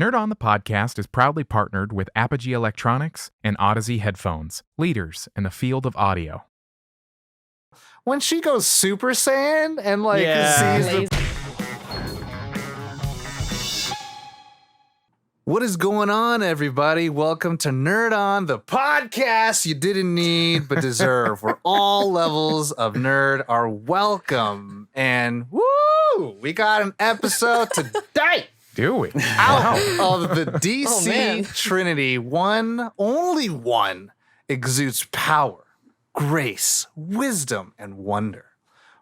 Nerd On the Podcast is proudly partnered with Apogee Electronics and Odyssey Headphones, leaders in the field of audio. When she goes Super Saiyan and sees the... What is going on, everybody? Welcome to Nerd On, the podcast you didn't need but deserve, where all levels of nerd are welcome. And woo! We got an episode today. Do we? Out of the DC Trinity, only one exudes power, grace, wisdom, and wonder.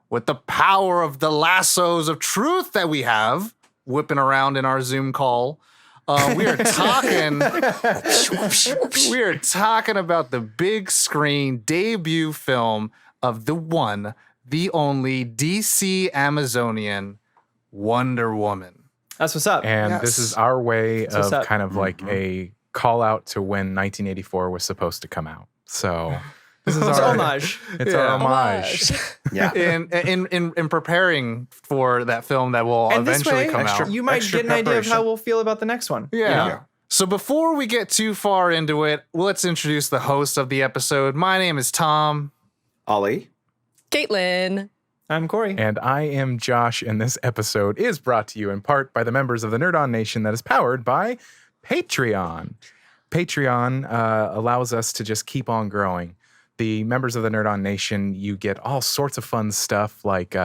With the power of the lassos of truth that we have whipping around in our Zoom call, we are talking about the big screen debut film of the one, the only DC Amazonian, Wonder Woman. That's what's up. And This is our way of kind of like a call out to when 1984 was supposed to come out. So this is our homage. It's our homage. Yeah. In preparing for that film that will eventually come out. You might get an idea of how we'll feel about the next one. Yeah. You know? So before we get too far into it, let's introduce the host of the episode. My name is Tom. Ollie. Caitlin. I'm Corey. And I am Josh, and this episode is brought to you in part by the members of the Nerd On Nation that is powered by Patreon. Patreon allows us to just keep on growing. The members of the Nerd On Nation, you get all sorts of fun stuff like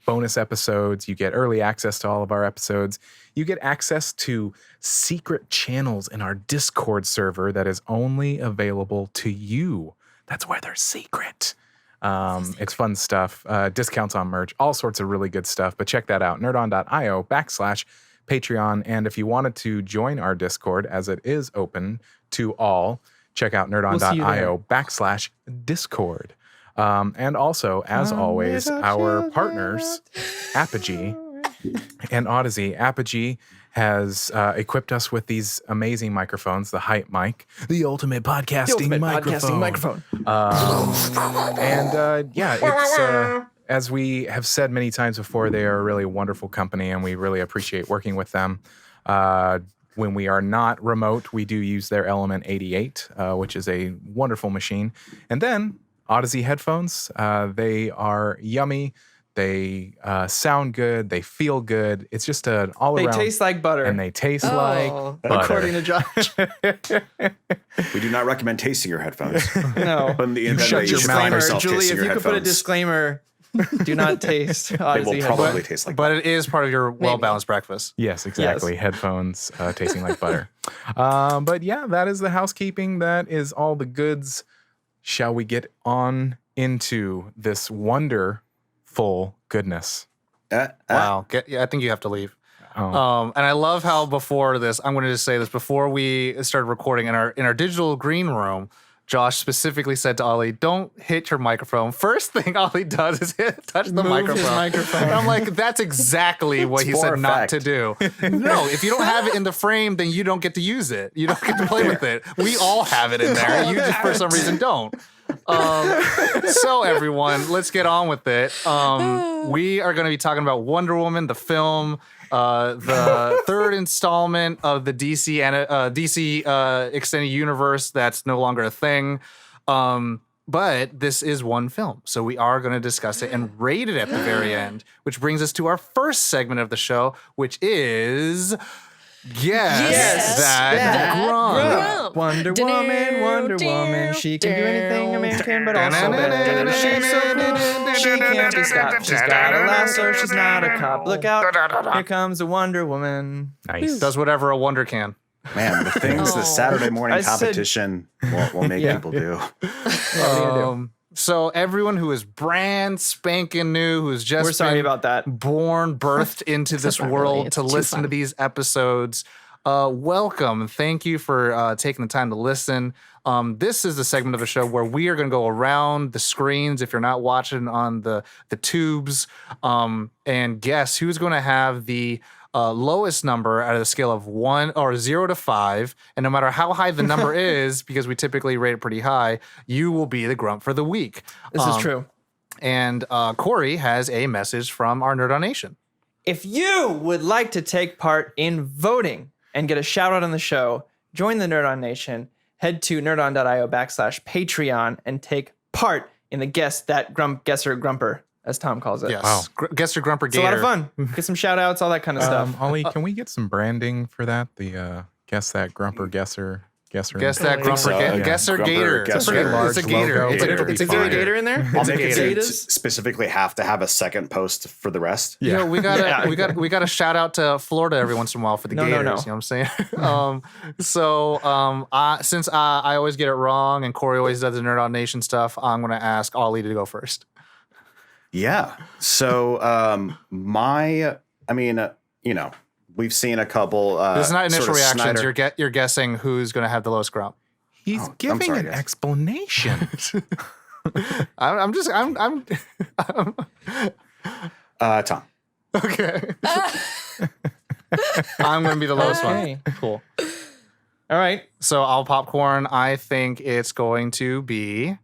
bonus episodes. You get early access to all of our episodes. You get access to secret channels in our Discord server that is only available to you. That's why they're secret. It's fun stuff, discounts on merch, all sorts of really good stuff. But check that out, nerdon.io/Patreon. And if you wanted to join our Discord, as it is open to all, check out nerdon.io/Discord. And also, as always, our partners, Apogee and Odyssey. Apogee has equipped us with these amazing microphones, the Hype Mic, the ultimate podcasting microphone. It's as we have said many times before, they are a really wonderful company, and we really appreciate working with them. When we are not remote, we do use their Element 88, which is a wonderful machine. And then Odyssey headphones, they are yummy. They sound good. They feel good. It's just an all-around. They taste like butter. And they taste like butter. According to Josh. We do not recommend tasting your headphones. No. But in the You shut your mouth. Julie, if you could put a disclaimer, do not taste Odyssey. They will probably taste like butter. But it is part of your well-balanced breakfast. Yes, exactly. Yes. Headphones tasting like butter. But yeah, that is the housekeeping. That is all the goods. Shall we get on into this wonderful goodness? Wow. I think you have to leave. And I love how before this, I'm going to just say this, before we started recording in our digital green room, Josh specifically said to Ollie, don't hit your microphone. First thing Ollie does is touch the microphone. And I'm like, that's exactly what he said not to do. No, if you don't have it in the frame, then you don't get to use it. You don't get to play with it. We all have it in there. You just, for some reason, don't. So everyone, let's get on with it. We are going to be talking about Wonder Woman, the film, the third installment of the DC extended universe that's no longer a thing. But this is one film, so we are going to discuss it and rate it at the very end, which brings us to our first segment of the show, which is Guess That Grump. Wonder Woman, she can do anything a man can, but also better. She's so cool, she can't be stopped. She's got a lasso, she's not a cop. Look out, here comes a Wonder Woman. Nice. Does whatever a wonder can. Man, the things the Saturday morning competition will make people do. So everyone who is brand spanking new, who's just We're sorry about that. birthed into this world to listen to these episodes, welcome. Thank you for taking the time to listen. This is the segment of the show where we are going to go around the screens if you're not watching on the tubes, and guess who's going to have the lowest number out of the scale of 1 or 0 to 5. And no matter how high the number is, because we typically rate it pretty high, you will be the grump for the week. This is true. And Corey has a message from our Nerd On Nation. If you would like to take part in voting and get a shout out on the show, join the Nerd On Nation, head to nerdon.io/Patreon and take part in the Guess or Grumper, as Tom calls it. Yes. Wow. Guess your Grumper It's a Gator. lot of fun. Get some shout outs, all that kind of stuff. Ollie, can we get some branding for that? The Guess That Grumper Guesser. Guess that Grumper so, yeah. Guesser Grumper Gator. Guesser. It's a pretty large It's a gator. logo, It's but a, it'll it's be a fine. gator. in there? I'll It's a make it gator. specifically have to have a second post for the rest. Yeah, we Yeah. got to shout out to Florida every once in a while for the No, Gators. no. You know what I'm saying? Since I always get it wrong and Corey always does the Nerd On Nation stuff, I'm gonna ask Ollie to go first. Yeah. So we've seen a couple. This is not initial sort of reactions. Snyder- You're guessing who's gonna have the lowest grump. He's I'm giving sorry, an guys. explanation. I'm Tom. okay. I'm gonna be the lowest one. Okay, cool. All right. So I'll popcorn. I think it's going to be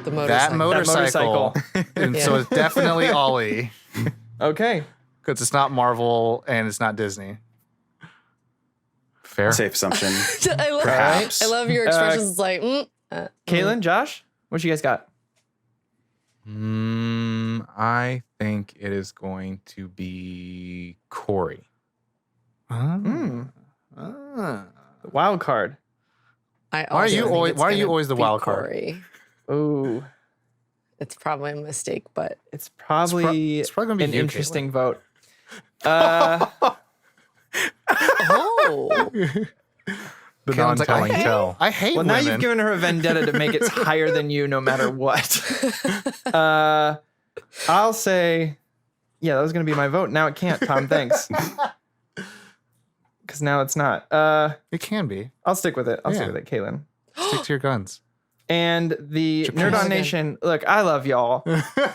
The that motorcycle. motorcycle. And so it's definitely Ollie. Okay. Because it's not Marvel and it's not Disney. Fair. Safe assumption. I love your expressions. It's like, Caitlin, Josh, what you guys got? I think it is going to be Corey. The wild card. I Why are you also think always- it's why are you gonna always the be wild card? Corey. Ooh. It's probably a mistake, but It's probably, it's probably gonna be an you, interesting vote. oh, The Caitlin's like, non-telling tell. I hate Well, now women. you've given her a vendetta to make it higher than you no matter what. I'll say, yeah, that was going to be my vote. Now it can't, Tom. Thanks. Because now it's not. It can be. I'll stick with it. I'll stick Yeah. with it, Caitlin. Stick to your guns. And the Japan. Nerd On Nation, look, I love y'all.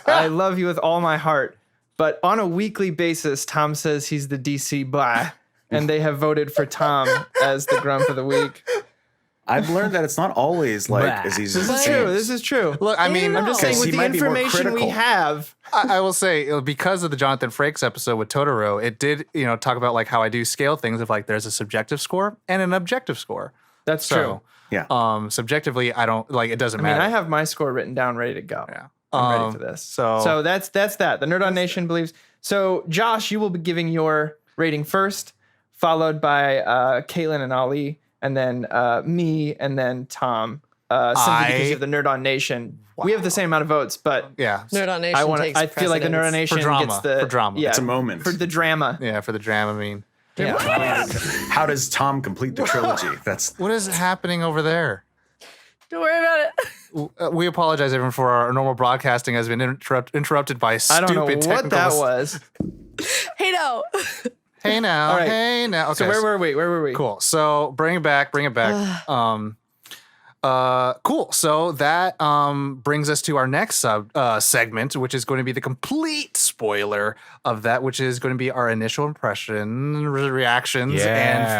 I love you with all my heart. But on a weekly basis, Tom says he's the DC blah, and they have voted for Tom as the Grump of the Week. I've learned that it's not always like as easy This as is it true. seems. This is true. Look, I mean, I'm just saying, Because with he the might be more information we critical. have, I will say because of the Jonathan Frakes episode with Totoro, it did, talk about like how I do scale things of like there's a subjective score and an objective score. that's So, true. Yeah. Subjectively, I don't like it doesn't I mean, matter. I have my score written down, ready to go. Yeah. I'm ready for this. So that's that. The Nerd On Nation believes. So, Josh, you will be giving your rating first, followed by Caitlin and Ali, and then me, and then Tom. Simply because you have the Nerd On Nation. We have the same amount of votes, but yeah, Nerd On Nation takes I feel like the Nerd On precedence. Nation For drama, gets the for drama. Yeah, It's a moment. for the drama. yeah, for the Dramamine. Yeah. How does Tom complete the trilogy? That's What is happening over there? Don't worry about it. We apologize, everyone, for our normal broadcasting has been interrupted by I stupid don't know technical. what that was. Hey, no. Hey now, All right. hey now. Okay, So where were we? cool. So bring it back. Cool. So that brings us to our next segment, which is going to be the complete spoiler of that, which is going to be our initial reactions Yeah. and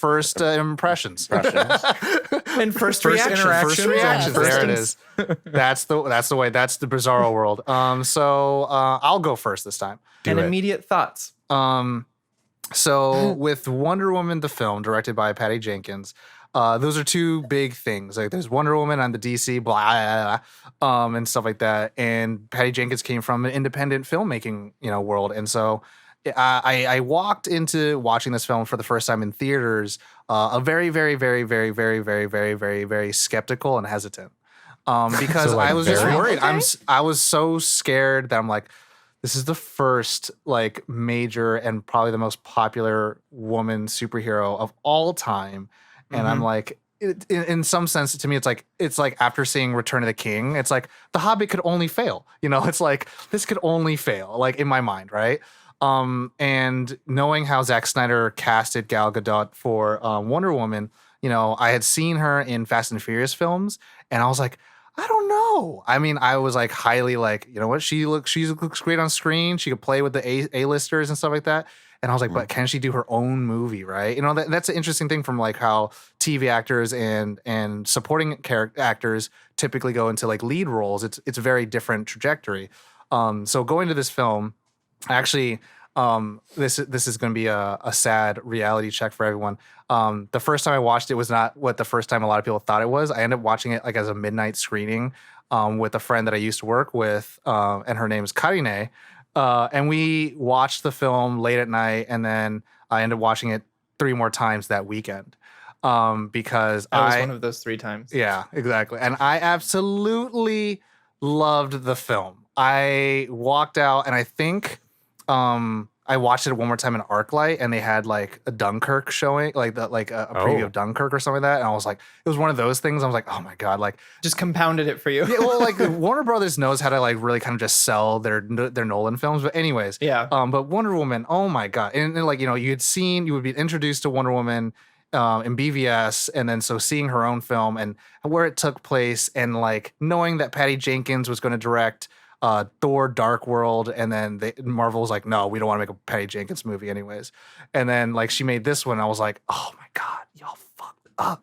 first impressions. And first First reaction. First reactions. Yeah. There it is. That's the way. That's the bizarro world. So I'll go first this time. And it. immediate thoughts. So with Wonder Woman, the film directed by Patty Jenkins, those are two big things. Like there's Wonder Woman on the DC, blah, and stuff like that. And Patty Jenkins came from an independent filmmaking, world. And so I walked into watching this film for the first time in theaters, a very, very, very, very, very, very, very, very, very skeptical and hesitant. Because So, like, I was just very- worried. Okay. I was so scared that I'm like, this is the first like major and probably the most popular woman superhero of all time, and I'm like, in some sense, to me, it's like after seeing Return of the King, it's like The Hobbit could only fail. It's like this could only fail, like in my mind, right? And knowing how Zack Snyder casted Gal Gadot for Wonder Woman, I had seen her in Fast and Furious films, and I was like, I don't know. I mean, I was like highly like, you know what? She looks great on screen. She could play with the A-listers and stuff like that. And I was like, but can she do her own movie, right? That's an interesting thing from like how TV actors and supporting actors typically go into like lead roles. It's a very different trajectory. So going to this film, actually, this is going to be a sad reality check for everyone. The first time I watched it was not what the first time a lot of people thought it was. I ended up watching it like as a midnight screening with a friend that I used to work with, and her name is Karine. And we watched the film late at night, and then I ended up watching it 3 more times that weekend. Because I was one of those 3 times. Yeah, exactly. And I absolutely loved the film. I walked out, and I think I watched it one more time in ArcLight, and they had like a Dunkirk showing, like a preview of Dunkirk or something like that. And I was like, it was one of those things. I was like, oh my God, like Just compounded it for you. yeah, well, like Warner Brothers knows how to like really kind of just sell their Nolan films. But anyways, Yeah. But Wonder Woman, oh my God, and like you would be introduced to Wonder Woman in BVS, and then so seeing her own film and where it took place, and like knowing that Patty Jenkins was going to direct Thor: Dark World, and then Marvel was like, no, we don't want to make a Patty Jenkins movie anyways. And then like she made this one, I was like, oh my God, y'all fucked up.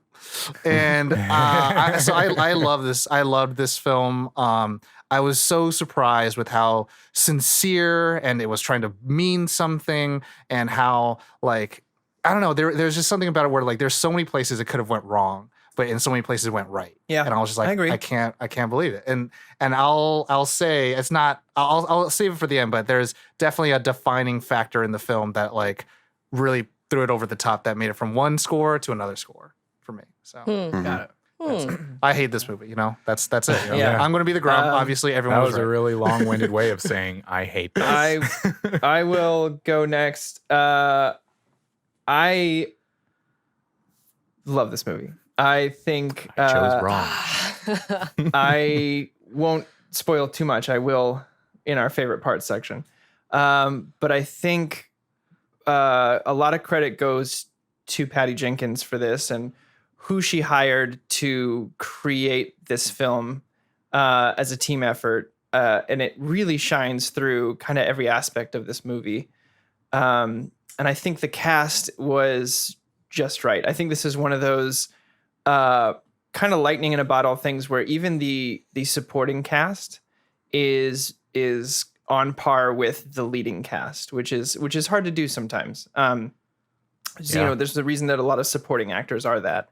And I love this. I loved this film. I was so surprised with how sincere and it was trying to mean something, and how like I don't know. There's just something about it where like there's so many places it could have went wrong, but in so many places it went right. Yeah, and I was just like, I agree. I can't believe it. And I'll say it's not. I'll save it for the end. But there's definitely a defining factor in the film that like really threw it over the top. That made it from one score to another score for me. So Got it. I hate this movie. That's it. You know? Yeah. I'm gonna be the grump. Obviously, everyone That was was a right. really long-winded way of saying I hate this. I will go next. I love this movie. I think I chose wrong. I won't spoil too much. I will in our favorite parts section. But I think a lot of credit goes to Patty Jenkins for this and who she hired to create this film as a team effort. And it really shines through kind of every aspect of this movie. And I think the cast was just right. I think this is one of those kind of lightning in a bottle things where even the supporting cast is on par with the leading cast, which is hard to do sometimes. You know, there's the reason that a lot of supporting actors are that.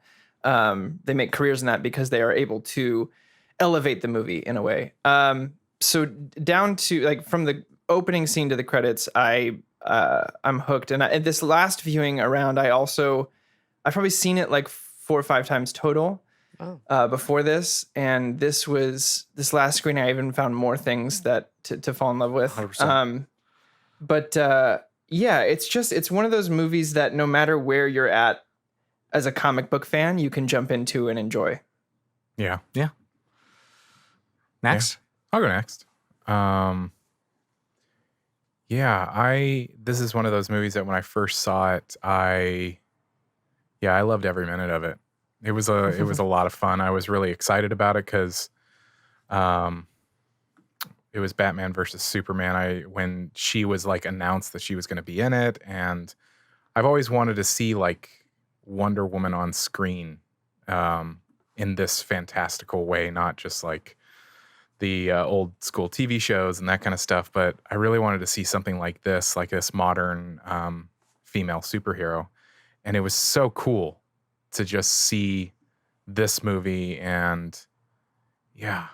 They make careers in that because they are able to elevate the movie in a way. So down to like from the opening scene to the credits, I'm hooked. And this last viewing around, I've probably seen it like 4 or 5 times total before this. And this last screen, I even found more things that to fall in love with. 100%. Yeah, it's one of those movies that no matter where you're at as a comic book fan, you can jump into and enjoy. Yeah. Next. I'll go next. This is one of those movies that when I first saw it, I loved every minute of it. It was a lot of fun. I was really excited about it because it was Batman versus Superman. When she was like announced that she was going to be in it, and I've always wanted to see like Wonder Woman on screen in this fantastical way, not just like the old school TV shows and that kind of stuff, but I really wanted to see something like this modern female superhero. And it was so cool to just see this movie. And yeah,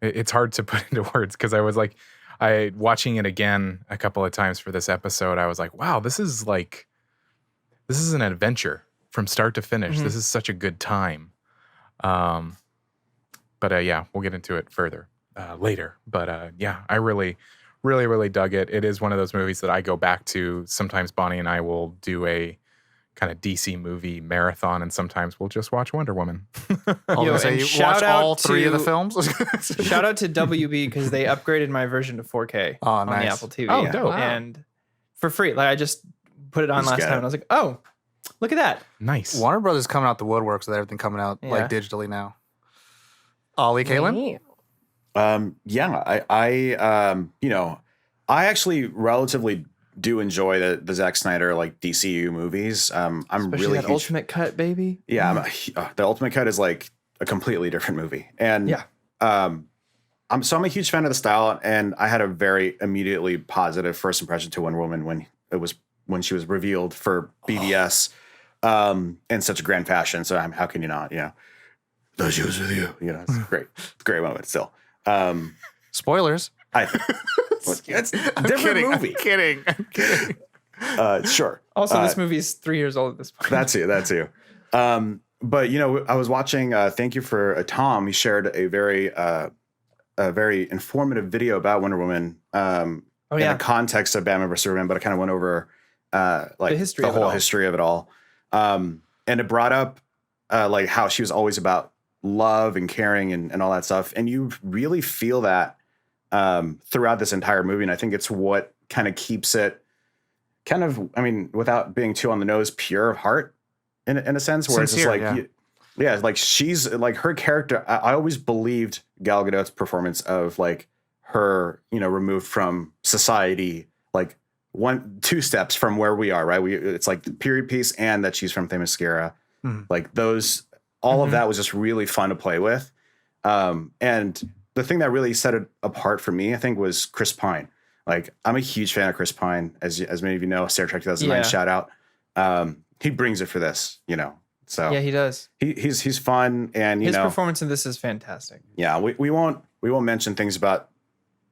it's hard to put into words because I was like, watching it again a couple of times for this episode, I was like, wow, this is an adventure from start to finish. Mm-hmm. This is such a good time. But we'll get into it further later. But I really, really, really dug it. It is one of those movies that I go back to. Sometimes Bonnie and I will do a kind of DC movie marathon, and sometimes we'll just watch Wonder Woman. Watch all 3 of the films. Shout out to WB because they upgraded my version to 4K on the Apple TV. Oh, dope. And for free. Like I just put it on Let's last get time it. and I was like, oh, look at that. Nice. Warner Brothers coming out the woodworks with everything coming out like digitally now. Ollie, Caitlin? I actually relatively do enjoy the Zack Snyder like DCU movies. I'm Especially really that huge. ultimate cut, baby. Yeah, the Ultimate Cut is like a completely different movie, and I'm a huge fan of the style, and I had a very immediately positive first impression to Wonder Woman when it was when she was revealed for BVS in such a grand fashion. So how can you not? Though she was with you. It's great. It's a great moment still. Spoilers. It's a different movie. I'm kidding. Sure. Also, this movie is 3 years old at this point. That's you. But I was watching. Thank you for Tom. He shared a very informative video about Wonder Woman. In the context of Batman vs Superman, but I kind of went over the whole history of it all. And it brought up like how she was always about love and caring and all that stuff. And you really feel that throughout this entire movie. And I think it's what kind of keeps it kind of, without being too on the nose, pure of heart in a sense, where Sincere, it's just like, like she's like her character. I always believed Gal Gadot's performance of like her, removed from society, like 2 steps from where we are, right? It's like the period piece and that she's from Themyscira. Like all of that was just really fun to play with. And the thing that really set it apart for me, I think, was Chris Pine. Like, I'm a huge fan of Chris Pine, as many of you know, Star Trek 2009 shout out. He brings it for this, So yeah, he does. He's fun, and his performance in this is fantastic. Yeah, we won't mention things about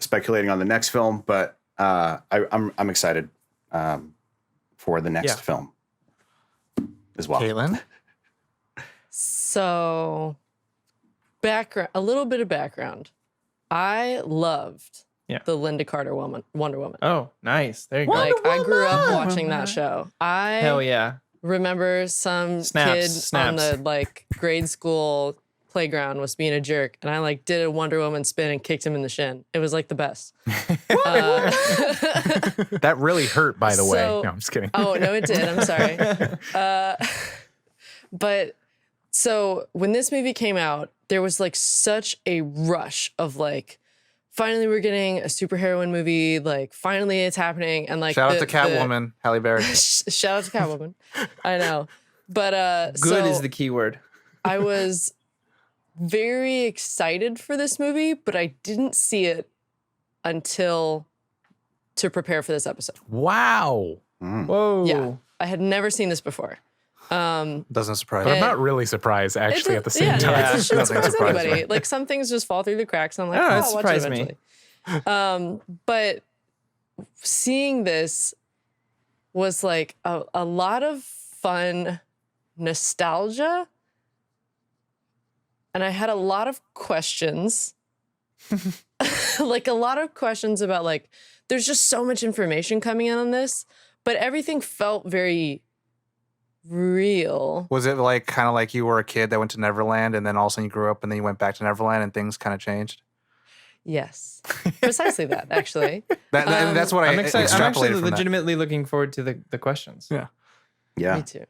speculating on the next film, but I'm excited for the next film as well. Caitlin? So, a little bit of background. I loved the Linda Carter Wonder Woman. Oh, nice. There you go. Like, I grew up watching that show. Hell yeah. Remember some kid on the like grade school playground was being a jerk, and I like did a Wonder Woman spin and kicked him in the shin. It was like the best. That really hurt, by the way. No, I'm just kidding. Oh no, it did. I'm sorry. But so when this movie came out, there was like such a rush of like, finally we're getting a superheroine movie. Like finally it's happening, and like shout out to Catwoman, Halle Berry. Shout out to Catwoman. I know, but good is the key word. I was very excited for this movie, but I didn't see it until to prepare for this episode. Wow. Whoa. Yeah, I had never seen this before. Doesn't surprise But me. I'm not really surprised, actually, at the same time. Yeah, it shouldn't Nothing surprise surprises anybody. me. Like some things just fall through the cracks. And I'm like, No, it oh, I'll watch it surprised me. eventually. But seeing this was like a lot of fun nostalgia. And I had a lot of questions. Like a lot of questions about like, there's just so much information coming in on this, but everything felt very real. Was it like kind of like you were a kid that went to Neverland and then all of a sudden you grew up and then you went back to Neverland and things kind of changed? Yes, precisely that, actually. That's what I'm excited. I'm actually extrapolated from that. legitimately looking forward to the questions. Yeah. Me too.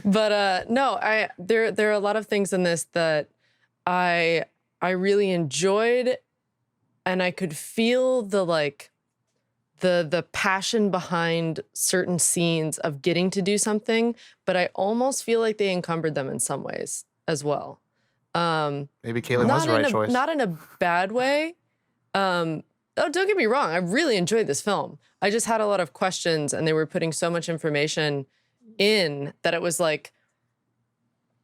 But no, there are a lot of things in this that I really enjoyed, and I could feel the like the passion behind certain scenes of getting to do something, but I almost feel like they encumbered them in some ways as well. Maybe Caitlin was the right choice. Not in a bad way. Oh, don't get me wrong. I really enjoyed this film. I just had a lot of questions, and they were putting so much information in that it was like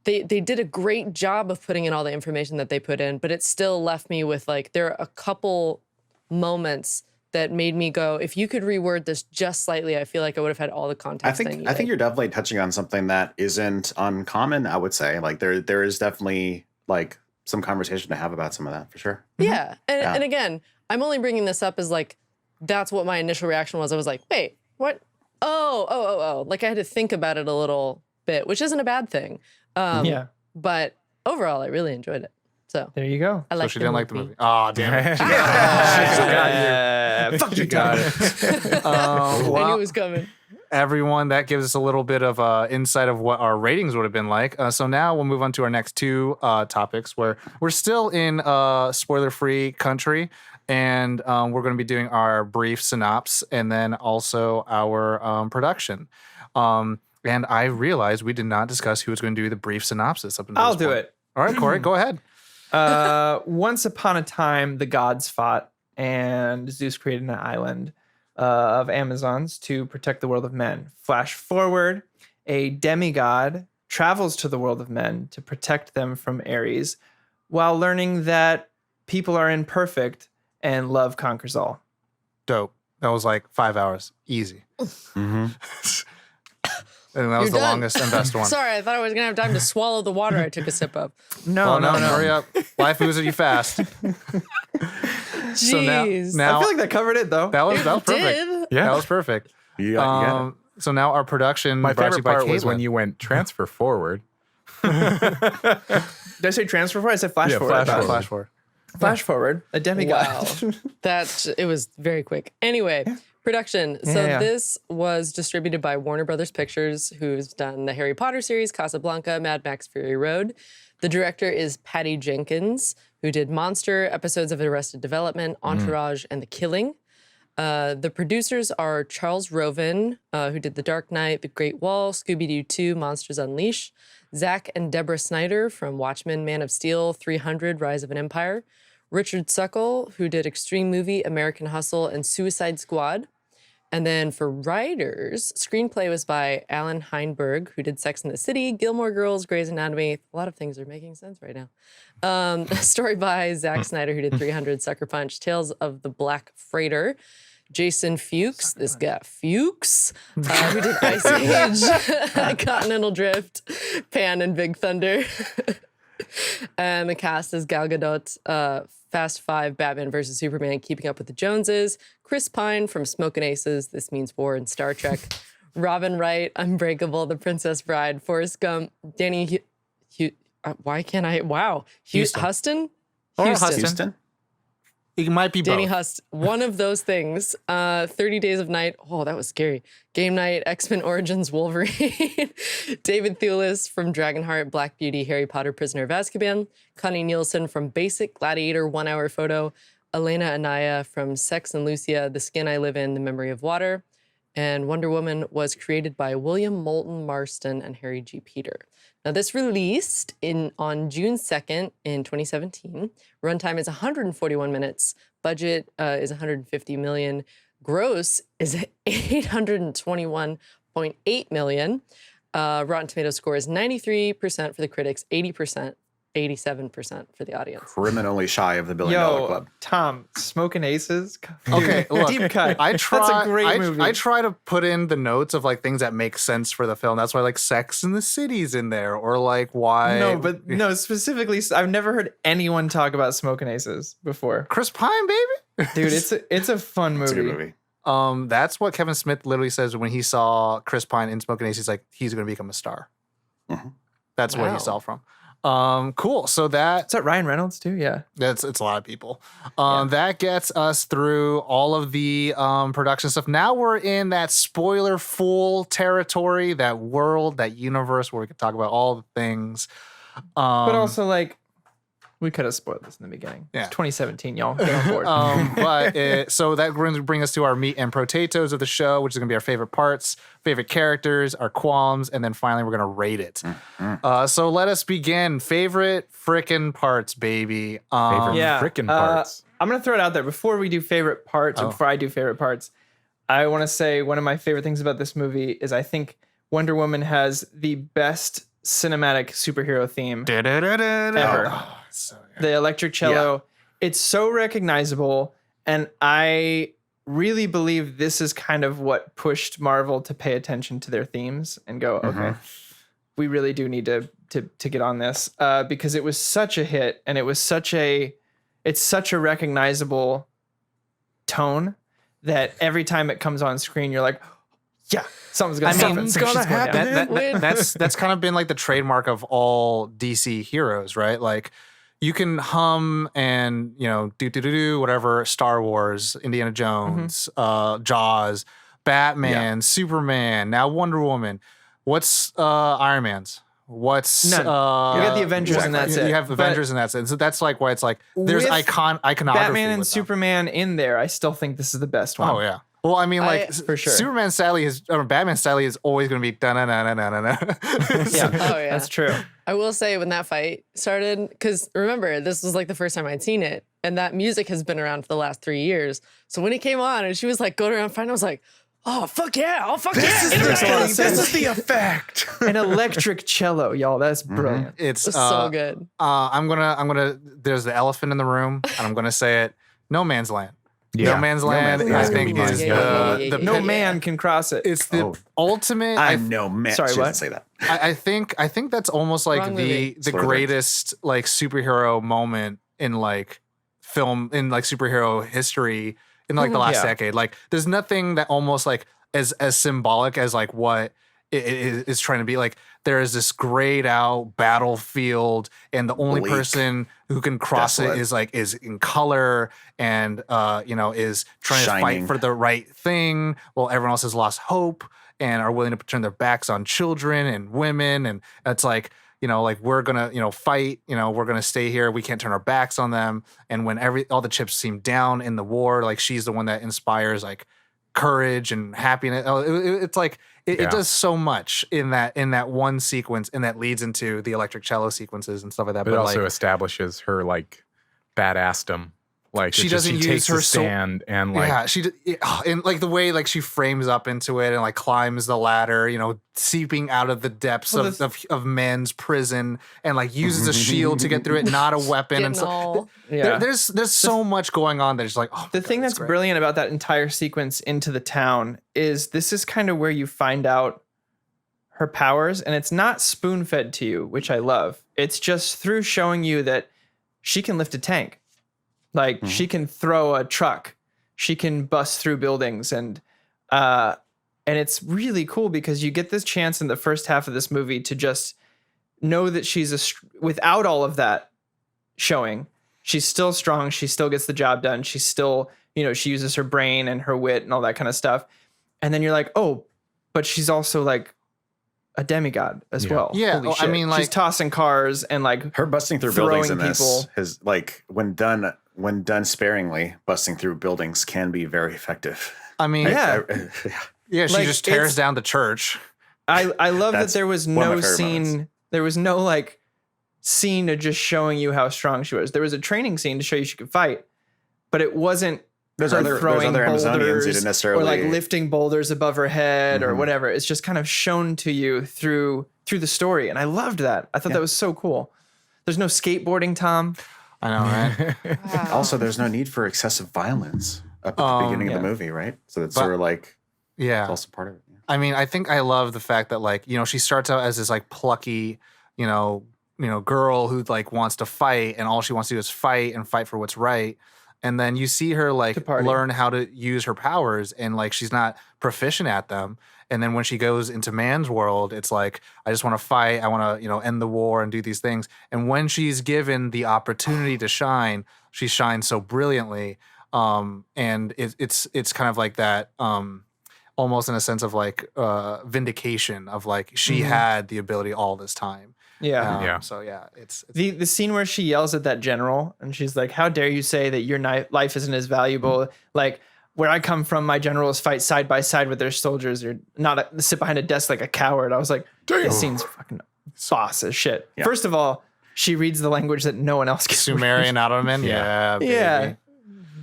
they did a great job of putting in all the information that they put in, but it still left me with like, there are a couple moments that made me go, if you could reword this just slightly, I feel like I would have had all the context I needed. I think you're definitely touching on something that isn't uncommon, I would say. Like there is definitely like some conversation to have about some of that for sure. Yeah. And again, I'm only bringing this up as like, that's what my initial reaction was. I was like, wait, what? Oh. Like I had to think about it a little bit, which isn't a bad thing. Yeah. But overall, I really enjoyed it. So There you go. I So like she didn't like the movie. Oh, damn it. Fuck you, got it. I knew Well, it was coming. everyone, that gives us a little bit of insight of what our ratings would have been like. So now we'll move on to our next 2 topics where we're still in spoiler-free country. And we're going to be doing our brief synopsis and then also our production. And I realized we did not discuss who was going to do the brief synopsis up until I'll this do point. it. All right, Corey, go ahead. Once upon a time, the gods fought, and Zeus created an island of Amazons to protect the world of men. Flash forward, a demigod travels to the world of men to protect them from Ares, while learning that people are imperfect and love conquers all. Dope. That was like 5 hours. Easy. Mm-hmm. And that was You're the done. longest and best one. Sorry, I thought I was gonna have time to swallow the water I took a sip of. No, no. Hurry up. Life moves at you fast. So Jeez. now I feel like that covered it, though. that was perfect. Did. Yeah. That was perfect. You got it. So now our production. My brought to you favorite by part was when Caitlin. you went transfer forward. Did I say transfer forward? I said flash Yeah, forward. flash forward. flash forward. Flash forward. A demigod. Wow. It was very quick. Anyway, production. So Yeah. this was distributed by Warner Brothers Pictures, who's done the Harry Potter series, Casablanca, Mad Max Fury Road. The director is Patty Jenkins, who did Monster, episodes of Arrested Development, Entourage, and The Killing. The producers are Charles Roven, who did The Dark Knight, The Great Wall, Scooby-Doo 2, Monsters Unleashed, Zack and Deborah Snyder from Watchmen, Man of Steel, 300, Rise of an Empire, Richard Suckle, who did Extreme Movie, American Hustle, and Suicide Squad. And then for writers, screenplay was by Alan Heinberg, who did Sex and the City, Gilmore Girls, Grey's Anatomy. A lot of things are making sense right now. Story by Zack Snyder, who did 300, Sucker Punch, Tales of the Black Freighter. Jason Fuchs, this guy Fuchs, who did Ice Age, Continental Drift, Pan, and Big Thunder. And the cast is Gal Gadot, Fast Five, Batman vs. Superman, Keeping Up with the Joneses, Chris Pine from Smokin' Aces, This Means War, and Star Trek, Robin Wright, Unbreakable, The Princess Bride, Forrest Gump, Danny why can't I? Wow. Houston. Huston? Or Houston. Huston. Houston. It might be Danny both. Hust, one of those things. 30 Days of Night. Oh, that was scary. Game Night, X-Men Origins Wolverine. David Thewlis from Dragonheart, Black Beauty, Harry Potter, Prisoner of Azkaban. Connie Nielsen from Basic, Gladiator, 1 Hour Photo. Elena Anaya from Sex and Lucia, The Skin I Live In, The Memory of Water. And Wonder Woman was created by William Moulton Marston and Harry G. Peter. Now, this released on June 2nd in 2017. Runtime is 141 minutes. Budget is 150 million. Gross is 821.8 million. Rotten Tomatoes score is 93% for the critics, 80%, 87% for the audience. Criminally shy of the $1 billion club. Tom, Smoking Aces. Okay, look, Deep cut. I try. That's a great movie. I try to put in the notes of like things that make sense for the film. That's why like Sex in the City's in there, or like why. No, specifically, I've never heard anyone talk about Smoking Aces before. Chris Pine, baby. Dude, it's a fun movie. It's a good movie. That's what Kevin Smith literally says when he saw Chris Pine in Smoking Aces. He's like, he's going to become a star. Mhm. That's where Wow. he saw from. Cool. So Is that Ryan Reynolds too? Yeah. it's a lot of people. That gets us through all of the production stuff. Now we're in that spoiler full territory, that world, that universe where we could talk about all the things. But also, like, we could have spoiled this in the beginning. Yeah. It's 2017, y'all. Get on board. So that going to bring us to our meat and potatoes of the show, which is going to be our favorite parts, favorite characters, our qualms, and then finally we're going to rate it. So let us begin. Favorite frickin' parts, baby. Favorite frickin' parts. I'm going to throw it out there. Before we do favorite parts, or before I do favorite parts, I want to say one of my favorite things about this movie is I think Wonder Woman has the best cinematic superhero theme ever. Oh, so good. The electric cello. It's so recognizable. And I really believe this is kind of what pushed Marvel to pay attention to their themes and go, okay, we really do need to get on this because it was such a hit and it's such a recognizable tone that every time it comes on screen, you're like, yeah, something's gonna happen. Something's gonna happen. That's kind of been like the trademark of all DC heroes, right? Like you can hum and do whatever, Star Wars, Indiana Jones, Jaws, Batman, Superman, now Wonder Woman. What's Iron Man's? What's None. You got the Avengers and that's it. You have But Avengers and that's it. So that's like why it's like there's with iconography. Batman and with them. Superman in there, I still think this is the best one. Oh yeah. Well, I mean, like for sure. Superman sadly is, or Batman sadly is always going to be da na na na na na. Yeah, Oh, yeah. that's true. I will say when that fight started, because remember, this was like the first time I'd seen it. And that music has been around for the last 3 years. So when it came on and she was like going around fighting, I was like, oh, fuck yeah. Oh, fuck yeah. This is the effect. An electric cello, y'all. That's brilliant. It's It's so good. I'm gonna. There's the elephant in the room, and I'm gonna say it. No Man's Land. Yeah. No Man's Land. Man's I Land. think Yeah, is yeah, yeah, yeah, the yeah, No yeah. man can cross it. It's the ultimate. I'm no man. Sorry, She what? didn't say that. I think that's almost like Wrong the movie. the Spoiler. greatest like superhero moment in like film in like superhero history in like the last Yeah. decade. Like there's nothing that almost like as symbolic as like what it is trying to be. Like there is this grayed out battlefield, and the only Bleak. person who can cross Desolate. it is in color and is trying to Shining. fight for the right thing while everyone else has lost hope and are willing to turn their backs on children and women. And it's like, like we're gonna, fight, we're gonna stay here. We can't turn our backs on them. And when all the chips seem down in the war, like she's the one that inspires like courage and happiness. It's like it does so much in that one sequence, and that leads into the electric cello sequences and stuff like that. But it also like, establishes her like badassdom. Like She it's just- doesn't she use takes her a stand and like and like the way like she frames up into it and like climbs the ladder, seeping out of the depths Well, of men's prison, and like uses a shield to get through it, not a weapon. And Getting so all Yeah. there's so much going on that's like, oh, The thing that's great. brilliant about that entire sequence into the town is this is kind of where you find out her powers, and it's not spoon fed to you, which I love. It's just through showing you that she can lift a tank. Like she can throw a truck, she can bust through buildings, and it's really cool because you get this chance in the first half of this movie to just know that without all of that showing, she's still strong. She still gets the job done. She's still, she uses her brain and her wit and all that kind of stuff. And then you're like, oh, but she's also like a demigod as well. Yeah, Holy well, I shit. mean, she's like- tossing cars and like Her busting through Throwing buildings in this people. is like when done sparingly, busting through buildings can be very effective. I mean, Yeah. yeah, she Like, just tears it's- down the church. I love that That's there was one of my no favorite scene. moments. There was no like scene of just showing you how strong she was. There was a training scene to show you she could fight, but it wasn't There's her other throwing Amazonians who boulders didn't or necessarily like lifting boulders above her head or Mhm. whatever. It's just kind of shown to you through the story, and I loved that. I thought that was so cool. There's no skateboarding, Tom. I know, right? wow. Also, there's no need for excessive violence up at the beginning yeah. of the movie, right? So that's But- sort of like Yeah. it's also part of it. I mean, I think I love the fact that like, she starts out as this like plucky, girl who like wants to fight, and all she wants to do is fight and fight for what's right. And then you see her To like party. learn how to use her powers, and like she's not proficient at them. And then when she goes into man's world, it's like, I just want to fight. I want to, end the war and do these things. And when she's given the opportunity to shine, she shines so brilliantly. And it's kind of like that, almost in a sense of like vindication of like she had the ability all this time. Yeah. Yeah. So yeah, it's The scene where she yells at that general and she's like, "How dare you say that your life isn't as valuable? Like where I come from, my generals fight side by side with their soldiers. You're not sit behind a desk like a coward." I was like, this scene's fucking boss as shit. Yeah. First of all, she reads the language that no one else can. Sumerian Ottoman. Yeah. Baby. Yeah.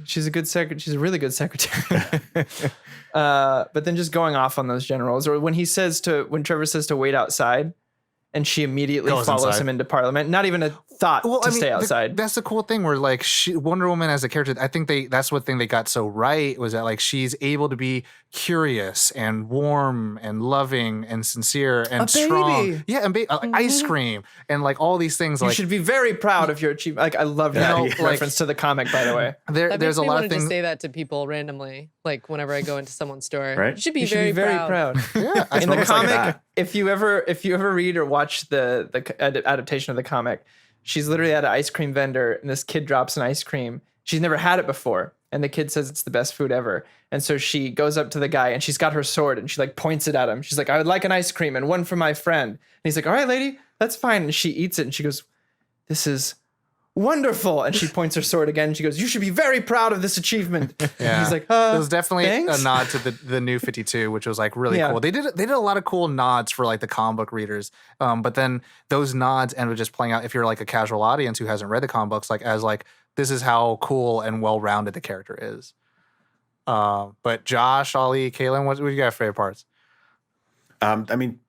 She's a good she's a really good secretary. But then just going off on those generals, or when Trevor says to wait outside, and she immediately Goes follows inside. him into Parliament. Not even a thought to stay outside. That's the cool thing where like Wonder Woman as a character, I think that's what thing they got so right was that like she's able to be curious and warm and loving and sincere and A strong. baby. Yeah, and like ice cream and like all these things. You like should be very proud of your achievement. Like I love that like- reference to the comic, by the way. That there's makes a me lot want of to things. just say that to people randomly, like whenever I go into someone's store. Right? You should be You should very, be very proud. Yeah, In the almost like comic, that. if you ever read or watch the adaptation of the comic, she's literally at an ice cream vendor, and this kid drops an ice cream. She's never had it before, and the kid says it's the best food ever. And so she goes up to the guy, and she's got her sword, and she like points it at him. She's like, "I would like an ice cream and one for my friend." And he's like, "All right, lady, that's fine." And she eats it, and she goes, "This is wonderful." And she points her sword again. And she goes, "You should be very proud of this achievement." And Yeah. he's like, It was definitely thanks. a nod to the new 52, which was like really Yeah. cool. They did a lot of cool nods for like the comic book readers. But then those nods ended up just playing out if you're like a casual audience who hasn't read the comic books, like as like this is how cool and well-rounded the character is. But Josh, Ollie, Kaylin, what do you got favorite parts? I mean,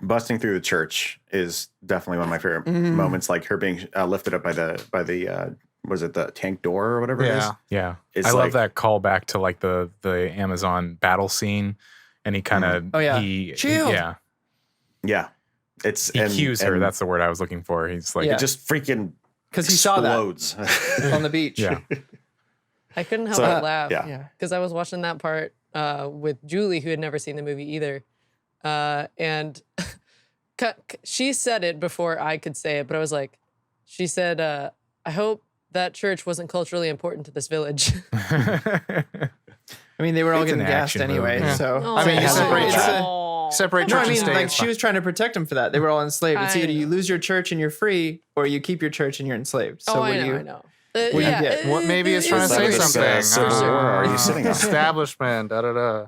busting through the church is definitely one of my favorite moments. Like her being lifted up by the was it the tank door or whatever it is? Yeah. It's I like- love that callback to like the Amazon battle scene. And he kind of, Oh, yeah. he, Shield. yeah. Yeah. It's He cues her. That's the word I was looking for. He's like, Yeah. it just freaking Because he saw that explodes. on the beach. yeah. I couldn't help So, but laugh. yeah. Because I was watching that part with Julie, who had never seen the movie either. And she said it before I could say it, but I was like, she said, I hope that church wasn't culturally important to this village. I mean, they were all It's an getting gassed action anyway. movie. So I mean, you It's a- separate it's church- a- separate No, church I mean, and state. like is she fine. was trying to protect them for that. They were all enslaved. It's I either you know. lose your church and you're free, or you keep your church and you're enslaved. So what do you? I know. do you get? What maybe it's trying to Is that say this, something. Civil War are you sitting on? Establishment. Da da da.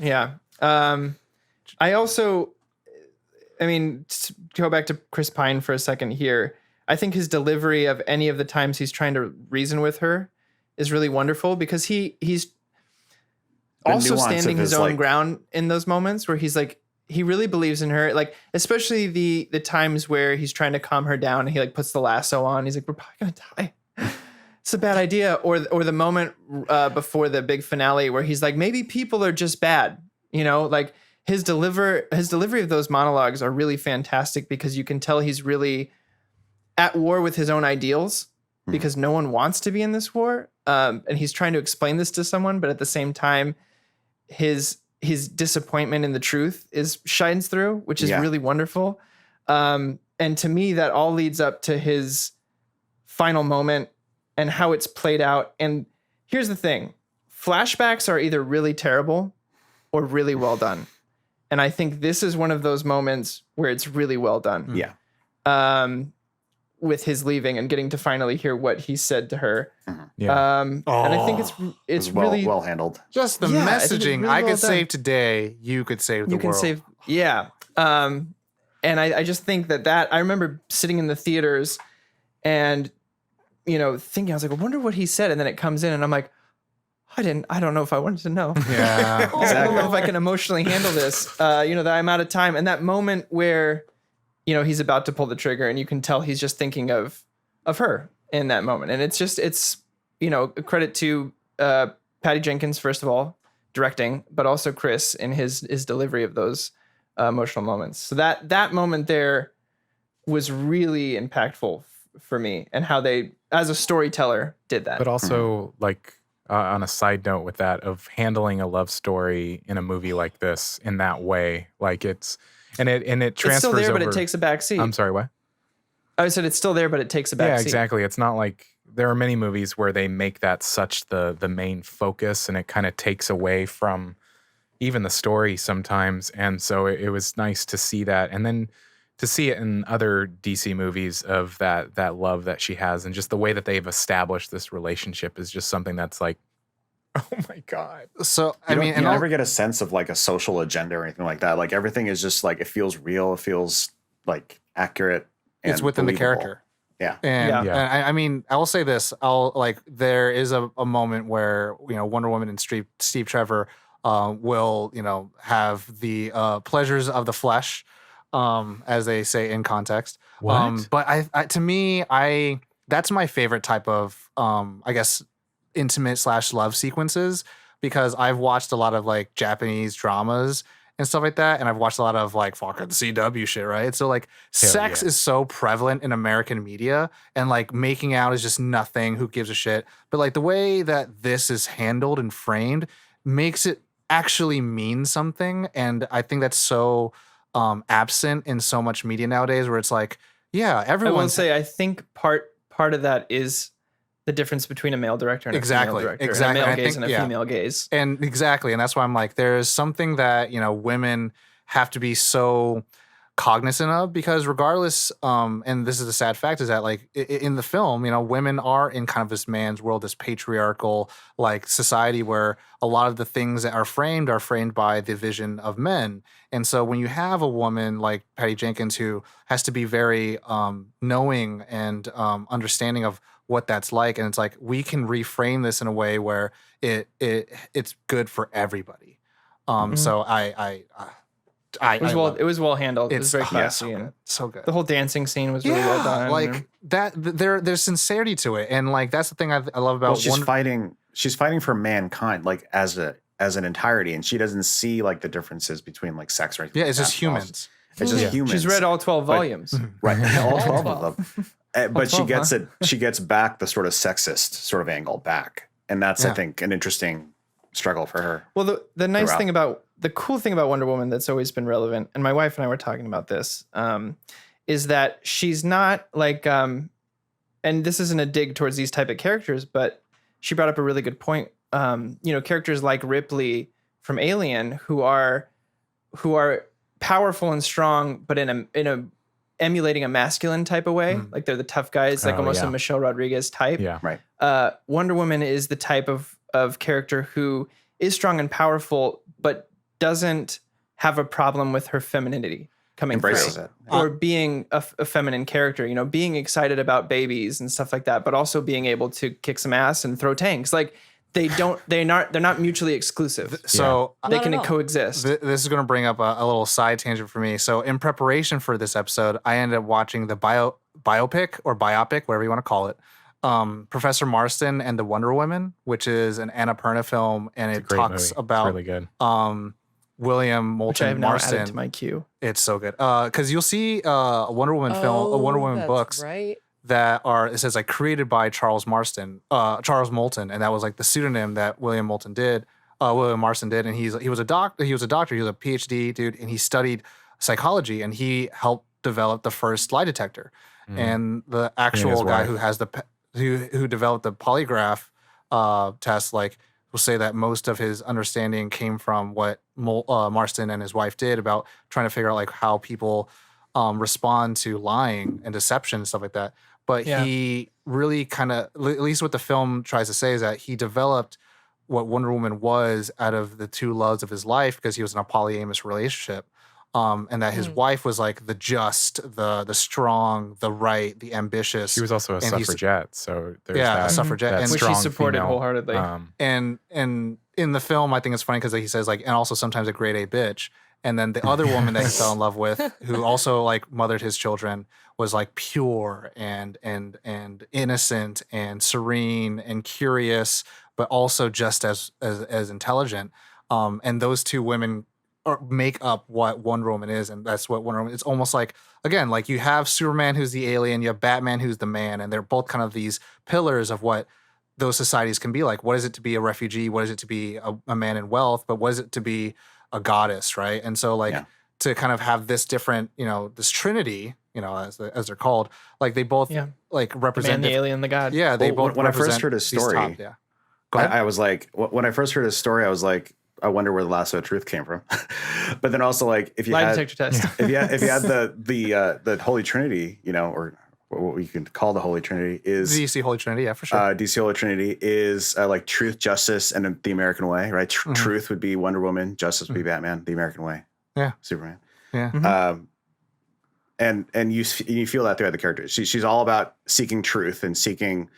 Yeah. I also, I mean, to go back to Chris Pine for a second here. I think his delivery of any of the times he's trying to reason with her is really wonderful because he's The also nuance standing of his his, own like- ground in those moments where he's like he really believes in her, like especially the times where he's trying to calm her down and he like puts the lasso on. He's like, we're probably gonna die. It's a bad idea. Or the moment before the big finale where he's like, maybe people are just bad. You know, like his delivery of those monologues are really fantastic because you can tell he's really at war with his own ideals because no one wants to be in this war. And he's trying to explain this to someone, but at the same time, his disappointment in the truth shines through, which is Yeah. really wonderful. And to me, that all leads up to his final moment and how it's played out. And here's the thing. Flashbacks are either really terrible or really well done. And I think this is one of those moments where it's really well done. Yeah. With his leaving and getting to finally hear what he said to her. Yeah. And I think it's It's well really well handled. Just the Yeah, I think it's messaging. really I could well done. save today. You could save the you can world. save yeah. And I just think that I remember sitting in the theaters and thinking, I was like, I wonder what he said, and then it comes in and I'm like, I don't know if I wanted to know. Yeah. I don't know if I can emotionally handle this. That I'm out of time. And that moment where, he's about to pull the trigger and you can tell he's just thinking of her in that moment. And it's a credit to Patty Jenkins, first of all, directing, but also Chris in his delivery of those emotional moments. So that moment there was really impactful for me and how they, as a storyteller, did that. But also, like, on a side note with that, of handling a love story in a movie like this in that way, like it transfers it's still there, over. but it takes a back seat. I'm sorry, what? I said it's still there, but it takes a back Yeah, seat. exactly. It's not like there are many movies where they make that such the main focus, and it kind of takes away from even the story sometimes. And so it was nice to see that, and then to see it in other DC movies of that love that she has, and just the way that they've established this relationship is just something that's like, oh my god. So I You mean, don't- and you I'll- never get a sense of like a social agenda or anything like that. Like everything is just like it feels real. It feels like accurate. And it's within the believable. character. Yeah. And, Yeah. and I mean, I will say this. There is a moment where, Wonder Woman and Steve Trevor will, have the pleasures of the flesh, as they say in context. What? But to me, that's my favorite type of, I guess, intimate / love sequences, because I've watched a lot of like Japanese dramas and stuff like that. And I've watched a lot of like fucking CW shit, right? So like sex yeah. is so prevalent in American media, and like making out is just nothing. Who gives a shit? But like the way that this is handled and framed makes it actually mean something. And I think that's so absent in so much media nowadays, where it's like, yeah, I will everyone's say, I think part of that is the difference between a male director and a Exactly, female director, exactly. and a I male gaze think- and a yeah. female gaze. And exactly. And that's why I'm like, there's something that, women have to be so cognizant of, because regardless, and this is a sad fact, is that like in the film, women are in kind of this man's world, this patriarchal like society where a lot of the things that are framed by the vision of men. And so when you have a woman like Patty Jenkins who has to be very knowing and understanding of what that's like, and it's like we can reframe this in a way where it's good for everybody. So It was well handled. It was very classy and so good. the whole dancing scene was really well done. Like that, there's sincerity to it, and like that's the thing I love about. She's fighting for mankind, like as an entirety, and she doesn't see like the differences between like sex or anything. Yeah, like it's just humans. It's just humans. She's read all 12 volumes. Right, all 12 of them. But she gets it. She gets back the sort of sexist sort of angle back, and that's I think an interesting struggle for her. Well, the cool thing about Wonder Woman that's always been relevant, and my wife and I were talking about this, is that she's not like, and this isn't a dig towards these type of characters, but she brought up a really good point. Characters like Ripley from Alien who are powerful and strong, but in a emulating a masculine type of way. Like they're the tough guys, like almost a Michelle Rodriguez type. Yeah, right. Wonder Woman is the type of character who is strong and powerful, but doesn't have a problem with her femininity coming Embraces through, it. or being a feminine character. Being excited about babies and stuff like that, but also being able to kick some ass and throw tanks. Like they're not mutually exclusive. So they can coexist. This is going to bring up a little side tangent for me. So in preparation for this episode, I ended up watching the biopic, whatever you want to call it, Professor Marston and the Wonder Woman, which is an Annapurna film, and it talks about really good. William Moulton Which I have now Marston. added to my queue. It's so good. Because you'll see a Wonder Woman film, a Wonder Woman books right. that are, it says like created by Charles Moulton, and that was like the pseudonym that William Marston did, and he was a doctor, he was a PhD dude, and he studied psychology, and he helped develop the first lie detector. And the actual guy who has who developed the polygraph test, like, will say that most of his understanding came from what Marston and his wife did about trying to figure out like how people respond to lying and deception and stuff like that. But he really kind of, at least what the film tries to say, is that he developed what Wonder Woman was out of the two loves of his life, because he was in a polyamorous relationship. And that his wife was like the just, the strong, the right, the ambitious. She was also a suffragette, so there's a suffragette, and which he supported wholeheartedly. And in the film, I think it's funny because he says like, and also sometimes a grade A bitch. And then the other woman that he fell in love with, who also like mothered his children, was like pure and innocent and serene and curious, but also just as intelligent. And those two women make up what Wonder Woman is, and that's what Wonder Woman. It's almost like, again, like you have Superman who's the alien, you have Batman who's the man, and they're both kind of these pillars of what those societies can be like. What is it to be a refugee? What is it to be a man in wealth? But what is it to be a goddess, right? And so like to kind of have this different, this trinity, as they're called, like they both like represent the alien, the god. Yeah, they both. When I first heard his story, I was like, when I first heard his story, I was like, I wonder where the lasso of truth came from. But then also like if you lie had detector test, if you had the Holy Trinity, or what we can call the Holy Trinity is DC Holy Trinity, yeah, for sure. DC Holy Trinity is like truth, justice, and the American way, right? Truth would be Wonder Woman, justice would be Batman, the American way, Superman. Yeah. And you feel that throughout the characters. She's all about seeking truth and seeking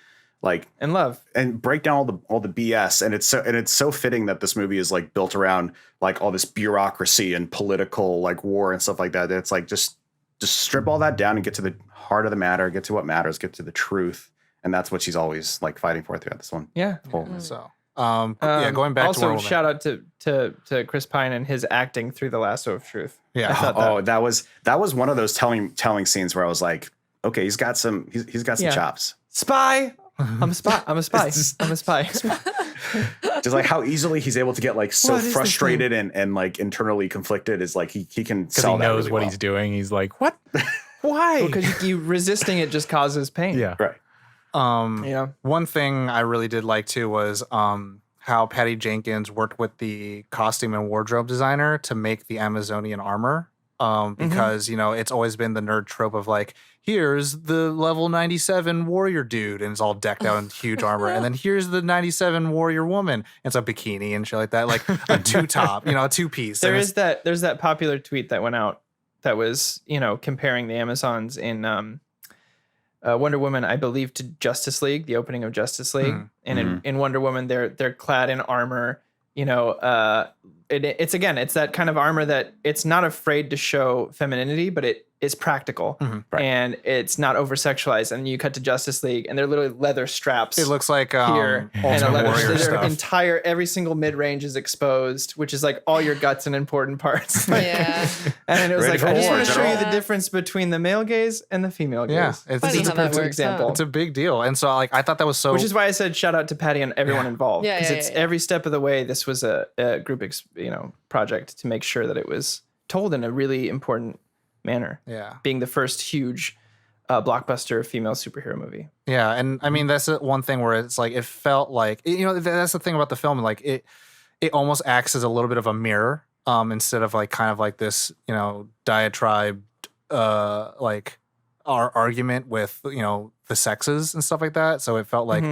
like and love, and break down all the BS. And it's so fitting that this movie is like built around like all this bureaucracy and political like war and stuff like that. It's like just strip all that down and get to the heart of the matter, get to what matters, get to the truth. And that's what she's always like fighting for throughout this one. Yeah. So going back also, to Wonder Woman. shout out to Chris Pine and his acting through the lasso of truth. Yeah. I thought that was one of those telling scenes where I was like, okay, he's got some chops. Spy. I'm a spy. I'm a spy. I'm a spy. Just like how easily he's able to get like so frustrated and like internally conflicted is like he can sell that he knows really what well. he's doing. He's like, what? Why? Because you resisting it just causes pain. Yeah. Right. One thing I really did like too was how Patty Jenkins worked with the costume and wardrobe designer to make the Amazonian armor. because you know it's always been the nerd trope of like, here's the level 97 warrior dude and it's all decked out in huge armor, and then here's the 97 warrior woman and it's a bikini and shit like that, like a two-top, you know, a two-piece. There's that popular tweet that went out that was, you know, comparing the Amazons in Wonder Woman, I believe, to Justice League, the opening of Justice League. And in Wonder Woman, they're clad in armor, you know, it's that kind of armor that it's not afraid to show femininity, but it is practical and it's not over sexualized. And you cut to Justice League and they're literally leather straps. It looks like here and a leather, Warrior their stuff. every single mid range is exposed, which is like all your guts and important parts. Yeah. And it was Ready like, for I just war, want to show you General. the difference between the male gaze and the female gaze. Yeah, it's Funny This is how a that perfect works example. out. it's a big deal, and so like I thought that was so. Which is why I said shout out to Patty and everyone involved. Yeah, Because yeah, it's yeah. every step of the way. This was a group, project to make sure that it was told in a really important manner. yeah. Being the first huge blockbuster female superhero movie. Yeah, and I mean that's the one thing where it's like it felt like, you know, that's the thing about the film, like it almost acts as a little bit of a mirror, instead of like kind of like this, you know, diatribe, like our argument with, you know, the sexes and stuff like that. So it felt like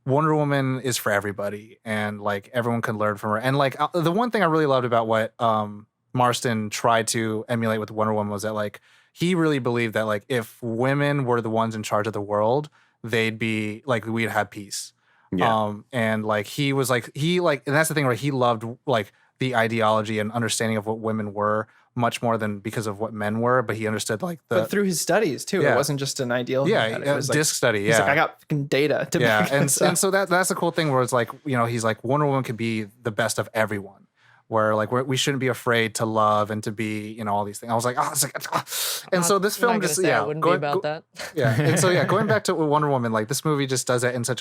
Wonder Woman is for everybody, and like everyone can learn from her. And like the one thing I really loved about what Marston tried to emulate with Wonder Woman was that like he really believed that like if women were the ones in charge of the world, they'd be like, we'd have peace. Yeah. And like he was like and that's the thing where he loved like the ideology and understanding of what women were much more than because of what men were, but he understood like But through his studies too. Yeah. It wasn't just an ideal. he had. It was like, disc study. he's Yeah. like, I got fucking data to Yeah, back and this up. so that's the cool thing where it's like, you know, he's like Wonder Woman could be the best of everyone, where like we shouldn't be afraid to love and to be, you know, all these things. I was like, and so this I'm not film gonna just say I wouldn't be about that. yeah, and so yeah, going back to Wonder Woman, like this movie just does that in such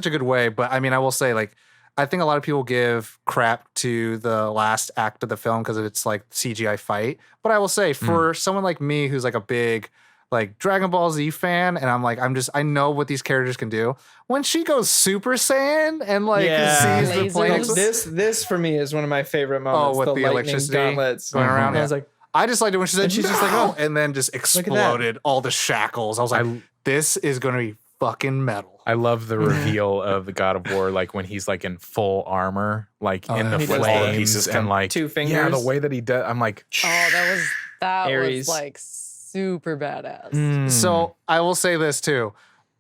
a good way. But I mean, I will say like, I think a lot of people give crap to the last act of the film because it's like CGI fight. But I will say for someone like me who's like a big like Dragon Ball Z fan, and I know what these characters can do. When she goes Super Saiyan and like sees the Lasers. flames, This for me is one of my favorite moments. with the lightning electricity gauntlets going around, And I was like, I just liked it when she said, And she's just like, "No!" oh, and then just that. exploded all the shackles. I was like, this is going to be fucking metal. I love the reveal of the God of War, like when he's like in full armor, like in the He does all the flames pieces and come- like 2 fingers. Yeah, the way that he does, I'm like, Oh, that Ares. was like super badass. mm. So I will say this too.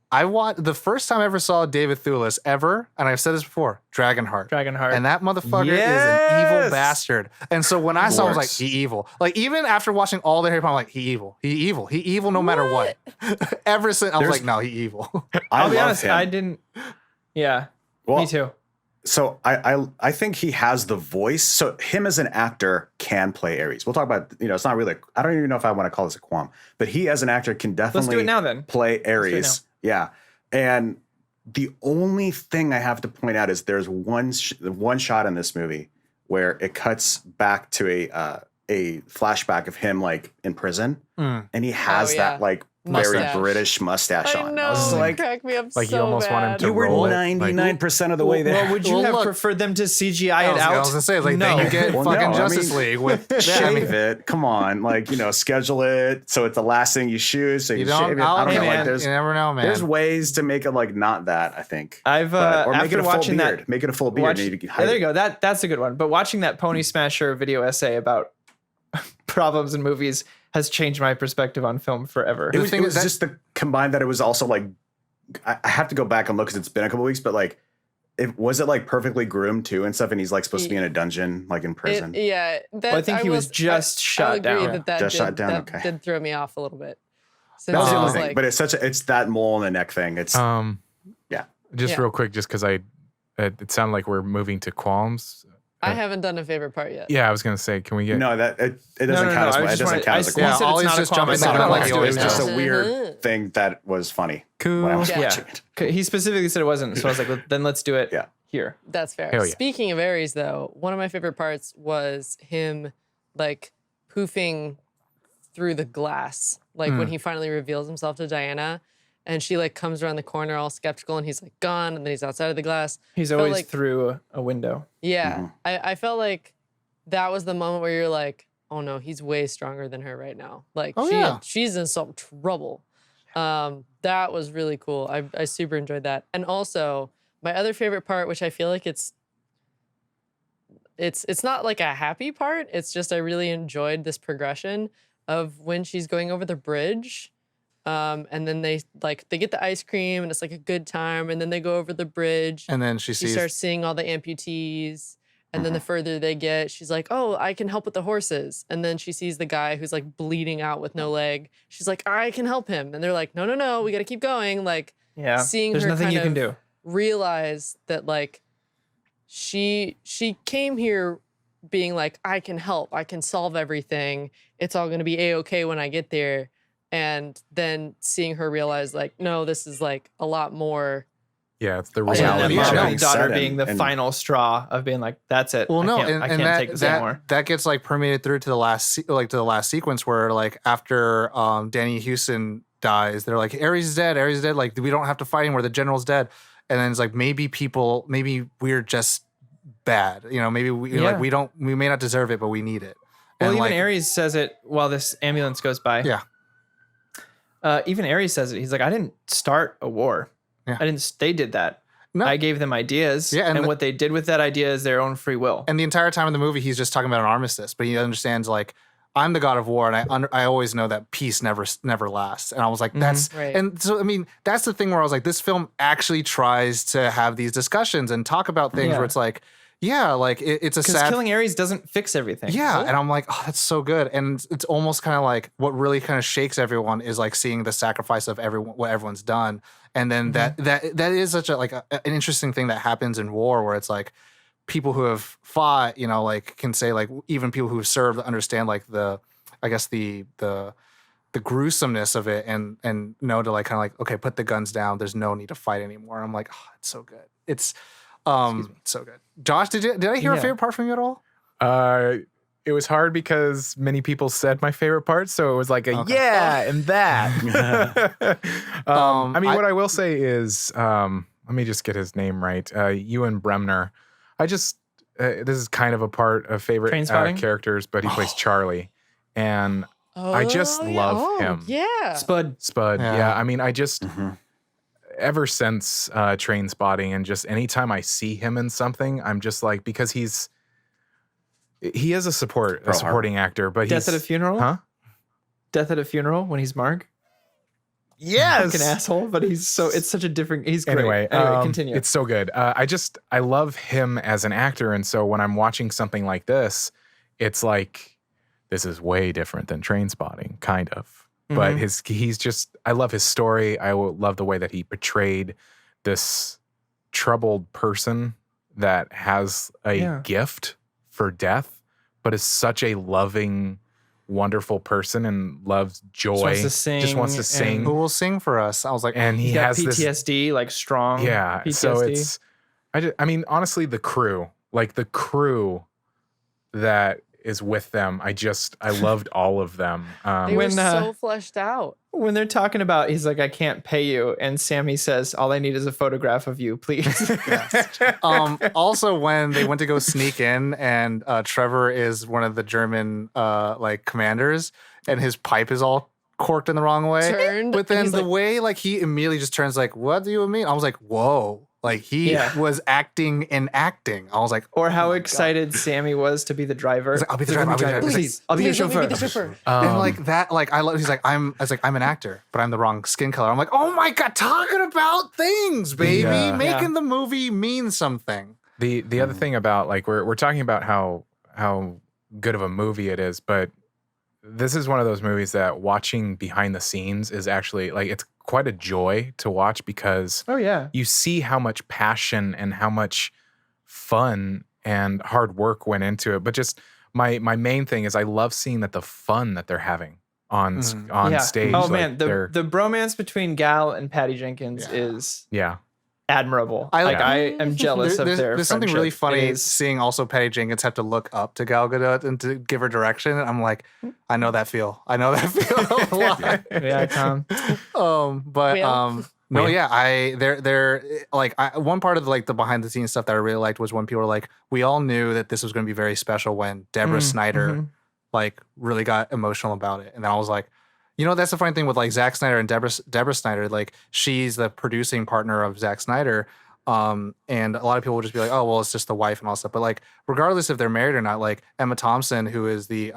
I watched the first time I ever saw David Thewlis ever, and I've said this before, Dragonheart. Dragonheart. And that motherfucker is an evil Yes! bastard. And so when I saw him, I was like, Works. he evil. Like even after watching all the Harry Potter, I'm like, he evil no matter what. Ever since I was There's- like, no, he evil. I'll be love honest, him. I didn't. Yeah, Well, me too. So I think he has the voice. So him as an actor can play Ares. We'll talk about, you know, it's not really, I don't even know if I want to call this a qualm, but he as an actor can definitely do it now then. play do it Ares. Yeah. And the only thing I have to point out is there's one shot in this movie where it cuts back to a flashback of him like in prison, and he has yeah. that like very Mustache. British mustache I on. know. I was it like, cracked me up like so you almost want him bad. to you were roll it, like- 99% of the way there. Well, would you Well, have look- preferred them to CGI it I out? was gonna say, like, no. then you get Well, fucking no, I Justice mean, League with shave it. Come on, like, you know, schedule it so it's the last thing you shoot. So you, You shave don't, it. I don't know. man. Like, there's you never know, man. there's ways to make it like not that. I think I've or make after it a full watching beard. that. Make it a full beard. Watch, and you can yeah, hide there it. you go. That's a good one. But watching that Pony Smasher video essay about problems in movies has changed my perspective on film forever. It was, thing it is was that- just the combined that it was also like I have to go back and look because it's been a couple weeks, but like it was it like perfectly groomed too and stuff, and he's like supposed to be in a dungeon, like in prison. Yeah, that, Well, I think he was just shot I'll agree down. That Just did, shot down, That okay. did throw me off a little bit. Since That was the it only was thing, like, but it's that mole in the neck thing. It's yeah. Just Yeah. real quick, just because it sounded like we're moving to qualms. I haven't done a favorite part yet. Yeah, I was gonna say, can we get? No, that it doesn't no, count no, I as just it doesn't wanted- count I as a said qualm. it's Ollie's not a just qualm. jumping I said, in. no, Like, let's he do always it It was now. just a weird thing that was funny Cool. when I was Yeah. watching it. He specifically said it wasn't, so I was like, then let's do it Yeah. here. That's fair. Hell yeah. Speaking of Ares, though, one of my favorite parts was him like poofing through the glass, like when he finally reveals himself to Diana, and she like comes around the corner all skeptical, and he's like gone, and then he's outside of the glass. He's Felt always like- through a window. Yeah, I felt like that was the moment where you're like, oh no, he's way stronger than her right now. Like Oh, yeah. she's in some trouble. That was really cool. I super enjoyed that. And also my other favorite part, which I feel like it's not like a happy part. It's just I really enjoyed this progression of when she's going over the bridge. And then they get the ice cream and it's like a good time. And then they go over the bridge. And then she starts seeing all the amputees. And then the further they get, she's like, oh, I can help with the horses. And then she sees the guy who's like bleeding out with no leg. She's like, I can help him. And they're like, no, we got to keep going. Like, seeing there's her nothing kind you of can do. realize that like she came here being like, I can help, I can solve everything. It's all going to be a-okay when I get there. And then seeing her realize like, no, this is like a lot more. Yeah, it's the Also, that reality. mom Yeah. and daughter Setting being the and- final straw of being like, that's it. Well, no, I can't take this anymore. that gets like permeated through to the last to the last sequence where like after Danny Houston dies, they're like Ares is dead. Like we don't have to fight anymore. The general's dead, and then it's like maybe we're just bad. You know, maybe we may not deserve it, but we need it. Well, And even like, Ares says it while this ambulance goes by. Yeah. Even Ares says it. He's like, I didn't start a war. Yeah. They did that. No. I gave them ideas. Yeah, and and the- what they did with that idea is their own free will. And the entire time in the movie, he's just talking about an armistice, but he understands like I'm the god of war, and I always know that peace never lasts. And I was like, that's Right. and so I mean that's the thing where I was like, this film actually tries to have these discussions and talk about things Yeah. where it's like, yeah, like it's a Because sad. killing Ares doesn't fix everything. Yeah, and I'm like, oh, that's so good, and it's almost kind of like what really kind of shakes everyone is like seeing the sacrifice of what everyone's done, and then that is such a an interesting thing that happens in war where it's like people who have fought, you know, like can say like even people who have served understand like the gruesomeness of it and know to like kind of like okay, put the guns down. There's no need to fight anymore. I'm like, oh, it's so good. It's so good. Josh, did I hear a Yeah. favorite part from you at all? It was hard because many people said my favorite part, so it was like a Okay. yeah and that. I mean, what I will say is, let me just get his name right. Ewan Bremner. this is kind of a part of favorite Trainspotting? characters, but he plays Charlie, and I just Oh, love him. Yeah. Spud. Spud. Yeah. Yeah. I mean, I just Mhm. ever since Train Spotting and just anytime I see him in something, I'm just like because he is a supporting actor, but Death he's at a funeral? Huh? Death at a funeral when he's Mark? Yes. Fucking asshole, but it's such a different, he's great. Anyway, continue. It's so good. I love him as an actor, and so when I'm watching something like this, it's like this is way different than Train Spotting, kind of. But Mhm. I love his story. I love the way that he portrayed this troubled person that has a gift for death, but is such a loving, wonderful person and loves joy. Just wants to sing Who will sing for us? I was like, and he He's got has this PTSD, like strong yeah. PTSD. So it's I mean, honestly, the crew that is with them, I loved all of them. They were When, so fleshed out. when they're talking about, he's like, I can't pay you. And Sammy says, all I need is a photograph of you, please. also when they went to go sneak in and Trevor is one of the German like commanders and his pipe is all corked in the wrong way. Turned, But then he's the like- way like he immediately just turns like, what do you mean? I was like, whoa. Like he Yeah. was acting and acting. I was like, Or oh how my God. excited Sammy was to be the driver. He's like, I'll be the He's like, driver, "Let me I'll be the driver." Please, I'll be your Please let me chauffeur. be the chauffeur. And like that, like I love. He's like, I was like, I'm an actor, but I'm the wrong skin color. I'm like, oh my God, talking about things, baby, making the movie mean something. the other thing about like we're talking about how good of a movie it is, but this is one of those movies that watching behind the scenes is actually like it's quite a joy to watch because Oh, yeah. you see how much passion and how much fun and hard work went into it. But just my main thing is I love seeing that the fun that they're having on Yeah. stage. Oh, like, man. they're- The bromance between Gal and Patty Jenkins is yeah. admirable. I- I am jealous of their There's something really friendship. funny It is- seeing also Patty Jenkins have to look up to Gal Gadot and to give her direction. I'm like, I know that feel. I know that feel a lot. Yeah, Tom. But Well. no, Well, yeah, they're like one part of like the behind the scenes stuff that I really liked was when people were like, we all knew that this was going to be very special when Deborah Snyder like really got emotional about it. And then I was like, you know, that's the funny thing with like Zack Snyder and Deborah Snyder. Like she's the producing partner of Zack Snyder. And a lot of people will just be like, oh, well, it's just the wife and all stuff. But like, regardless if they're married or not, like Emma Thompson, who is the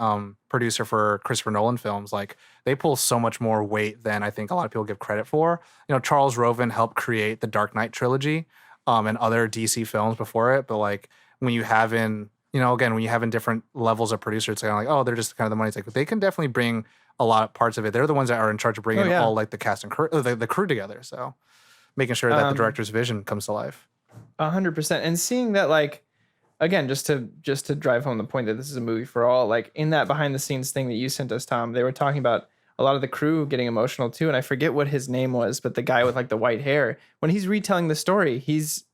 producer for Christopher Nolan films, like they pull so much more weight than I think a lot of people give credit for. You know, Charles Roven helped create the Dark Knight trilogy and other DC films before it. But like when you have in, you know, again, when you have in different levels of producer, it's kind of like, oh, they're just kind of the money. It's like, they can definitely bring a lot of parts of it. They're the ones that are in charge of bringing all like the cast and crew, the crew together. So making sure that the director's vision comes to life. 100%. And seeing that, like, again, just to drive home the point that this is a movie for all, like in that behind the scenes thing that you sent us, Tom, they were talking about a lot of the crew getting emotional too. And I forget what his name was, but the guy with like the white hair, when he's retelling the story, he's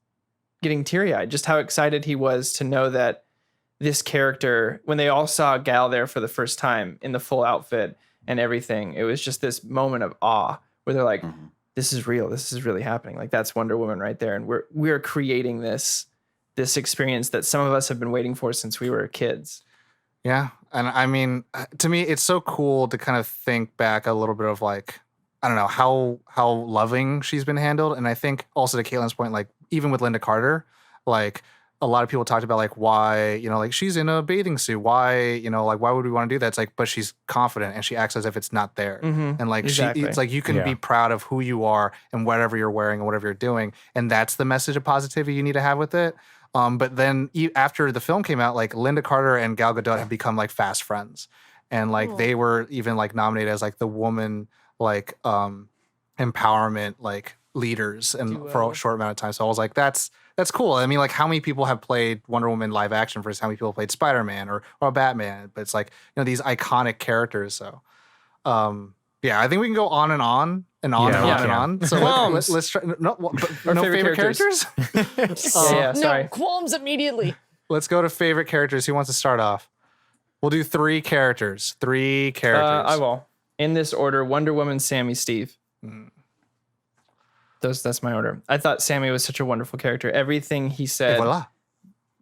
getting teary eyed, just how excited he was to know that this character, when they all saw Gal there for the first time in the full outfit and everything, it was just this moment of awe where they're like, this is real. This is really happening. Like that's Wonder Woman right there. And we're creating this experience that some of us have been waiting for since we were kids. Yeah. And I mean, to me, it's so cool to kind of think back a little bit of like, I don't know, how loving she's been handled. And I think also to Caitlin's point, like even with Linda Carter, like a lot of people talked about like why, you know, like she's in a bathing suit. Why, you know, like why would we want to do that? It's like, but she's confident and she acts as if it's not there. And like Exactly. it's like you can be proud of who you are and whatever you're wearing and whatever you're doing. And that's the message of positivity you need to have with it. But then after the film came out, like Linda Carter and Gal Gadot have become like fast friends. And like they were even like nominated as like the woman like empowerment like leaders and for a short amount of time. So I was like, that's cool. I mean, like how many people have played Wonder Woman live action versus how many people played Spider-Man or Batman? But it's like, you know, these iconic characters. So yeah, I think we can go on and on and on and on and on. So let's try. No favorite characters? Sorry. No qualms immediately. Let's go to favorite characters. Who wants to start off? We'll do three characters. I will. In this order: Wonder Woman, Sammy, Steve. That's my order. I thought Sammy was such a wonderful character. Everything he said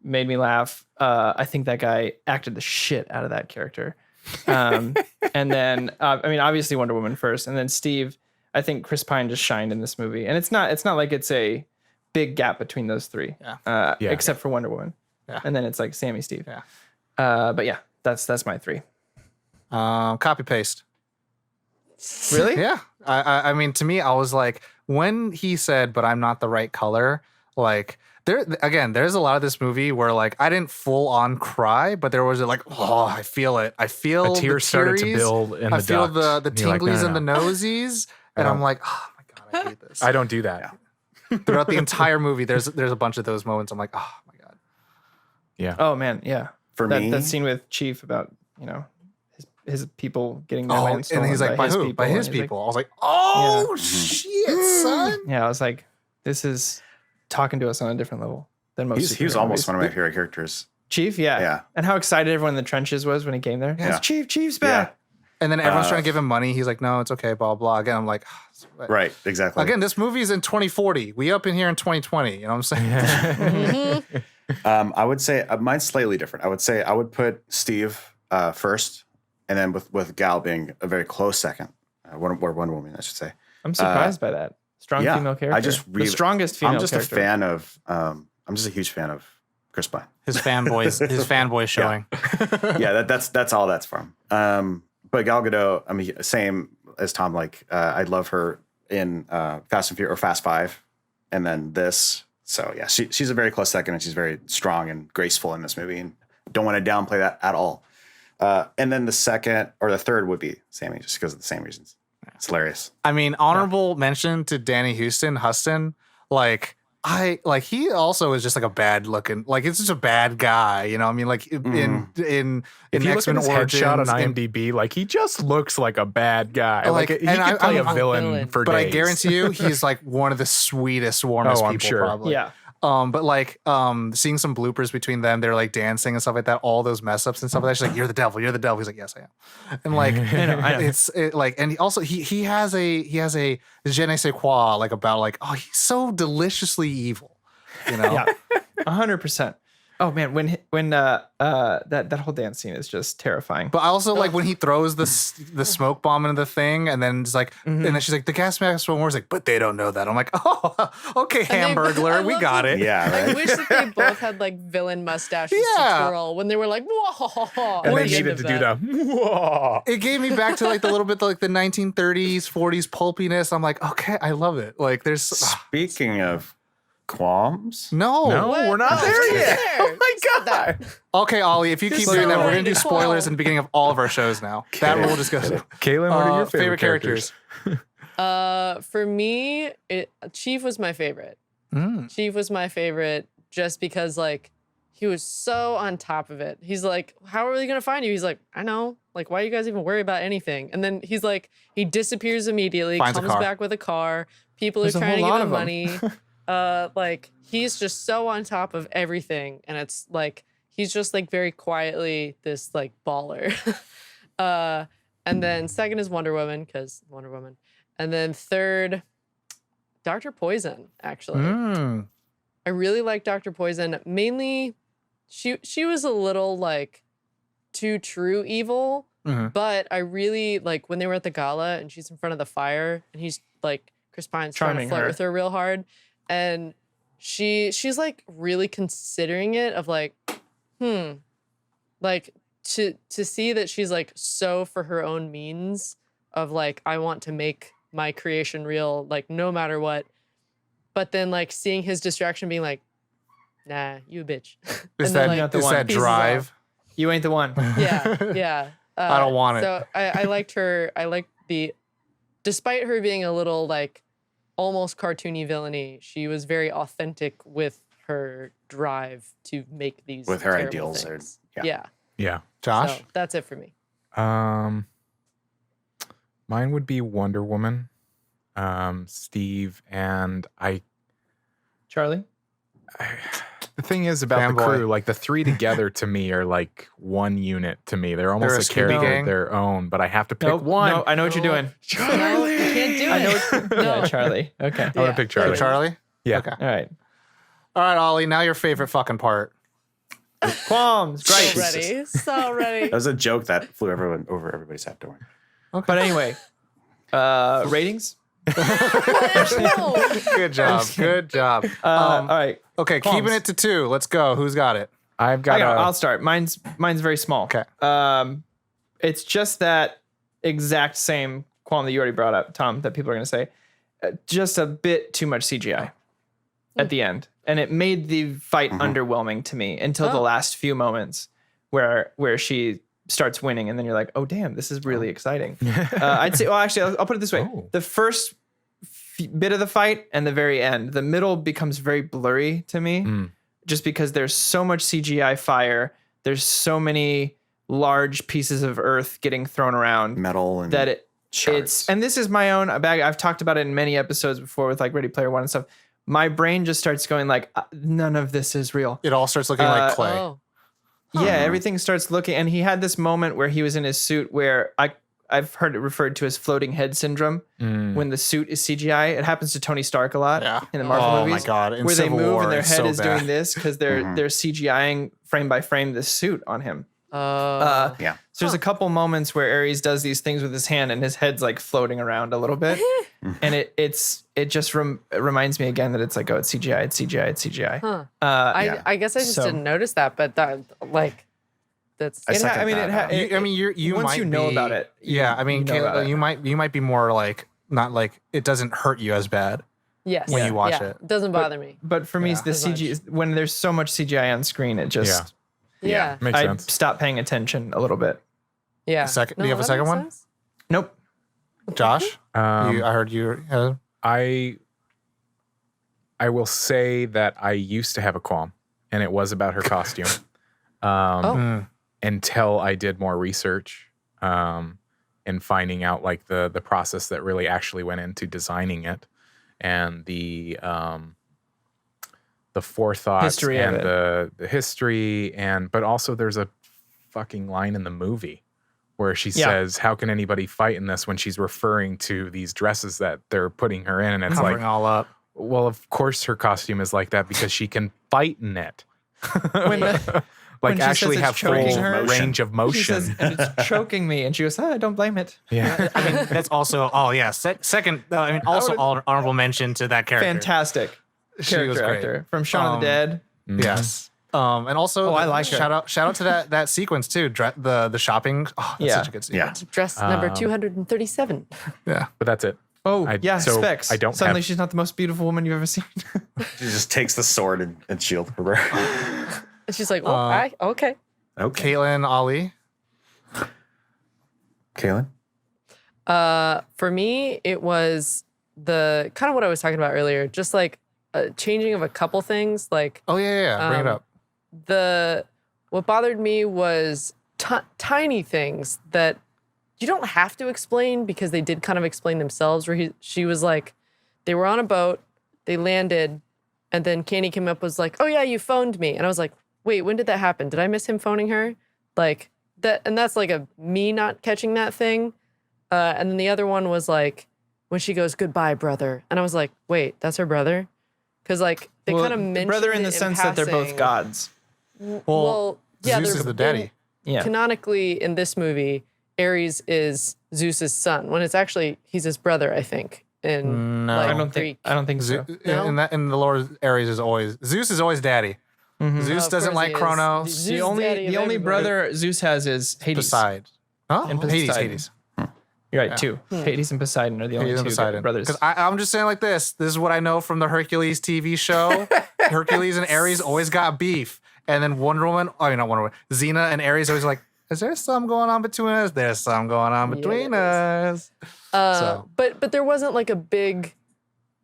made me laugh. I think that guy acted the shit out of that character. And then, I mean, obviously Wonder Woman first, and then Steve. I think Chris Pine just shined in this movie, and it's not like it's a big gap between those three, except for Wonder Woman. Yeah. And then it's like Sammy, Steve. Yeah. But yeah, that's my three. Copy paste. Really? Yeah. I mean, to me, I was like, when he said, "But I'm not the right color," like there's a lot of this movie where like I didn't full on cry, but there was like, oh, I feel it. I feel a tear started to build in the duct. I feel the tinglies like, no. and the nosies, and I'm like, oh my god, I hate this. I don't do that. Yeah. Throughout the entire movie, there's a bunch of those moments. I'm like, oh my god. Yeah. Oh man, yeah. For me, that scene with Chief about, you know, his people getting their land and stolen he's like, by who? By his people. I was like, oh shit, son. Yeah, I was like, this is talking to us on a different level than most. He was almost one of my favorite characters. Chief, yeah. And how excited everyone in the trenches was when he came there. Yeah. Chief's back. Yeah. And then everyone's trying to give him money. He's like, no, it's okay, blah, blah. Again, I'm like, right, exactly. Again, this movie is in 2040. We up in here in 2020. You know what I'm saying? I would say mine's slightly different. I would say I would put Steve first, and then with Gal being a very close second. Wonder Woman, I should say. I'm surprised by that. Strong female character. The strongest female character. I'm just a huge fan of Chris Pine. His fanboy showing. Yeah, that's all that's from. But Gal Gadot, I mean, same as Tom. Like, I love her in Fast and Furious or Fast 5, and then this. So yeah, she's a very close second, and she's very strong and graceful in this movie, and don't want to downplay that at all. And then the second or the third would be Sammy, just because of the same reasons. It's hilarious. I mean, honorable mention to Danny Huston. Like he also is just like a bad looking, like it's just a bad guy, you know. I mean, like in if you X-Men look at his headshot on IMDb, like he just looks like a bad guy. Like he could play a villain for days. But I guarantee you, he's like one of the sweetest, warmest people. Sure. Probably. Yeah. But like seeing some bloopers between them, they're like dancing and stuff like that, all those mess ups and stuff like that. She's like, you're the devil. He's like, yes, I am. And like, I know. like, and he has a je ne sais quoi, like about like, oh, he's so deliciously evil, you know? Yeah, 100%. Oh man, when that whole dance scene is just terrifying. But I also like when he throws the smoke bomb into the thing, and then it's like, and then she's like, the gas mask one more is like, but they don't know that. I'm like, oh, okay, And I Hamburglar, we love got that- it. Yeah, I right. wish that they both had like villain mustaches Yeah. to twirl when they were like, whoa. And they at the end needed of to do that. the whoa. It gave me back to like the little bit like the 1930s, 40s pulpiness. I'm like, okay, I love it. Like, there's Speaking of qualms, no. No, What? we're not No, there it's yet. there. Oh my Said that. god. Okay, Ollie, if you keep Just doing that, so we're gonna do cool. spoilers in the beginning of all of our shows now. That rule just goes. Kaylin, what are your favorite characters? For me, Chief was my favorite. Chief was my favorite just because like he was so on top of it. He's like, how are they gonna find you? He's like, I know. Like, why you guys even worry about anything? And then he's like, he disappears immediately, Finds a comes car. back with a car. People There's are a trying to whole give lot him of 'em. money. Like he's just so on top of everything. And it's like he's just like very quietly this like baller. And then second is Wonder Woman, because Wonder Woman. And then third, Dr. Poison, actually. I really like Dr. Poison. Mainly, she was a little like too true evil, but I really like when they were at the gala and she's in front of the fire and he's like Chris Pine's trying to Charming flirt her. with her real hard, and she's like really considering it of like, like to see that she's like so for her own means of like I want to make my creation real like no matter what. But then, like, seeing his distraction being like, nah, you a bitch. Is And then, that Not the is one. that Pieces drive? You ain't the one. Yeah, yeah. I don't want it. So I liked her. I liked despite her being a little, like, almost cartoony villainy, she was very authentic with her drive to make these With her terrible ideals things. yeah. Yeah. Yeah. Josh? So that's it for me. Mine would be Wonder Woman, Steve, and Charlie. the thing is about the Fanboy. crew, like the three together to me are like one unit to me. They're almost They're a a Scooby character gang? of their own, but I have to pick Nope, one. No, I know what you're doing. No, you can't do it. I know. No. Yeah, Charlie. Okay. I'm gonna pick So Charlie. Charlie? Yeah. Okay. All right. All right, Ollie, now your favorite fucking part. Qualms. So Great. ready. So ready. that was a joke that flew over everybody's head. Don't worry. But anyway, ratings. No. Good job. Good job. All right. Okay, Qualms. keeping it to 2. Let's go. Who's got it? I've got I'll start. Mine's very small. Okay. It's just that exact same qualm that you already brought up, Tom, that people are going to say. Just a bit too much CGI at the end. And it made the fight underwhelming to me until the last few moments where she starts winning. And then you're like, oh, damn, this is really exciting. I'd say, well, actually, I'll put it this way. Oh. The first bit of the fight and the very end, the middle becomes very blurry to me just because there's so much CGI fire. There's so many large pieces of earth getting thrown around Metal and that shards. it's, and this is my own bag. I've talked about it in many episodes before with like Ready Player One and stuff. My brain just starts going like, none of this is real. It all starts looking like clay. Oh. Yeah, everything starts looking, and he had this moment where he was in his suit where I've heard it referred to as floating head syndrome when the suit is CGI. It happens to Tony Stark a lot Yeah. in the Marvel Oh movies. my God. In where Civil they move War, and their it's head so is bad. doing this because they're CGIing frame by frame this suit on him. yeah. So there's a couple moments where Ares does these things with his hand and his head's like floating around a little bit. And it just reminds me again that it's like, oh, it's CGI, it's CGI, it's CGI. Huh. Yeah. I guess I just So- didn't notice that, but that like that's I second I mean, that. I mean, you once might you know be- about it. Yeah, I mean, you know about Kayla, it. you might be more like not like it doesn't hurt you as bad. yes. when you watch yeah. it. Doesn't bother me. But for me, Yeah. the As much. CG is, when there's so much CGI on screen, it just Yeah. Makes I sense. stop paying attention a little bit. Yeah. Second- do you have a that second makes one? sense. Nope. Josh, I heard you. I will say that I used to have a qualm, and it was about her costume. Until I did more research and finding out like the process that really actually went into designing it, and the forethought History of and it. the history, and but also there's a fucking line in the movie where she Yeah. says, "How can anybody fight in this?" when she's referring to these dresses that they're putting her in, and it's covering like, all up. well, of course her costume is like that because she can fight in it. When Like she actually says have it's choking full her, range of she motion. says, and it's choking me, and she goes, I don't blame it. Yeah. I mean, that's also. Oh yeah. Second. I mean, also honorable mention to that character. Fantastic She was character great. actor from Shaun of the Dead. Yes. And also, Oh, I like her. shout out to that sequence too. The shopping. Oh, that's Yeah. such a good sequence. Dress number 237. Yeah. But that's it. Oh, I- so specs. I don't Suddenly have- she's not the most beautiful woman you've ever seen. She just takes the sword and shield for her. And she's like, okay. Okay. Caitlin, Ali. Kaylin? For me, it was the kind of what I was talking about earlier, just like a changing of a couple things. Like Oh yeah. Bring it up. what bothered me was tiny things that you don't have to explain because they did kind of explain themselves. Where she was like, they were on a boat, they landed, and then Candy came up was like, oh yeah, you phoned me, and I was like, wait, when did that happen? Did I miss him phoning her? Like that, and that's like a me not catching that thing. And then the other one was like when she goes, goodbye, brother, and I was like, wait, that's her brother, because like they kind of mentioned brother in it the sense that they're both passing. gods. Well, yeah, Zeus they're- is the daddy. Yeah. Canonically, in this movie, Ares is Zeus's son. When it's actually he's his brother, I think. In No. like, I don't Greek. think so. No? In the Lord Ares is always Zeus is always daddy. Zeus Of doesn't course like he is. Kronos. Zeus The is only daddy of the only everybody. brother Zeus has is Hades. Poseidon. Huh? And Hades. Poseidon. Hades. You're right, two. Hades and Poseidon are the only Hades and two Poseidon. brothers. Because I'm just saying like this. This is what I know from the Hercules TV show. Hercules and Ares always got beef. And then Wonder Woman, not Wonder Woman, Xena and Ares always like, is there something going on between us? There's something going on between us. So. But there wasn't like a big,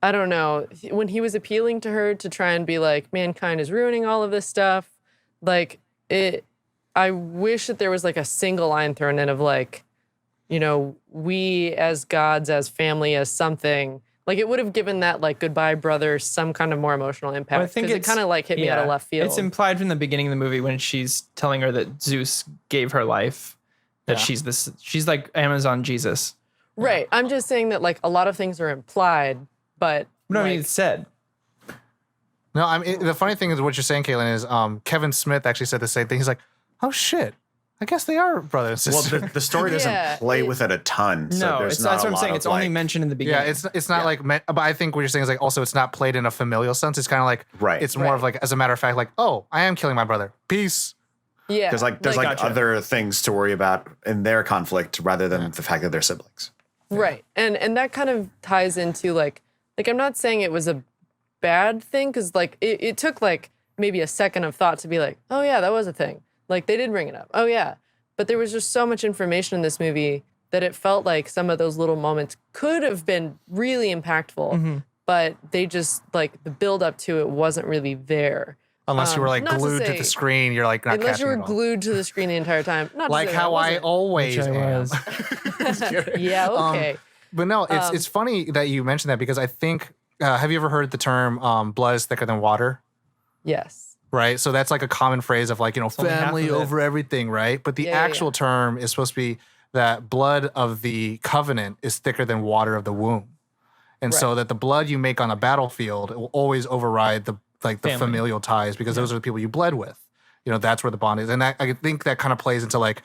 I don't know, when he was appealing to her to try and be like, mankind is ruining all of this stuff. Like I wish that there was like a single line thrown in of like, we as gods, as family, as something. Like it would have given that like goodbye brother some kind of more emotional impact. Well, I think because it kind of like hit me out of left field. It's implied from the beginning of the movie when she's telling her that Zeus gave her life, that she's like Amazon Jesus. Right. I'm just saying that like a lot of things are implied, but No, I mean like, it's said. No, the funny thing is what you're saying, Caitlin, is Kevin Smith actually said the same thing. He's like, oh shit, I guess they are brother and Well, sister. the story doesn't Yeah, play with it a ton. So No, there's it's, not that's a what I'm lot saying. of, It's only like- mentioned in the beginning. Yeah, it's not like, but I think what you're saying is like also it's not played in a familial sense. It's kind of like, Right. It's more of like, as a matter of fact, like, oh, I am killing my brother. Peace. yeah. There's like Gotcha. other things to worry about in their conflict rather than the fact that they're siblings. Right. And that kind of ties into like I'm not saying it was a bad thing because like it took like maybe a second of thought to be like, oh yeah, that was a thing. Like they did bring it up. Oh yeah. But there was just so much information in this movie that it felt like some of those little moments could have been really impactful, but they just like the build up to it wasn't really there. Unless you were like not to glued to say- the screen, you're like not Unless catching you were it all. glued to the screen the entire time. Not to Like say that how I wasn't. always Which I am. was. Yeah, okay. But no, it's funny that you mentioned that because I think, have you ever heard the term blood is thicker than water? Yes. Right. So that's like a common phrase of like, only half family of it. over everything. Right. But the Yeah, yeah, actual term is supposed to be that blood of the covenant is thicker than water of the womb. And so that the blood you make on a battlefield will always override the Family. familial ties because those are the people you bled with. That's where the bond is. And that, I think that kind of plays into like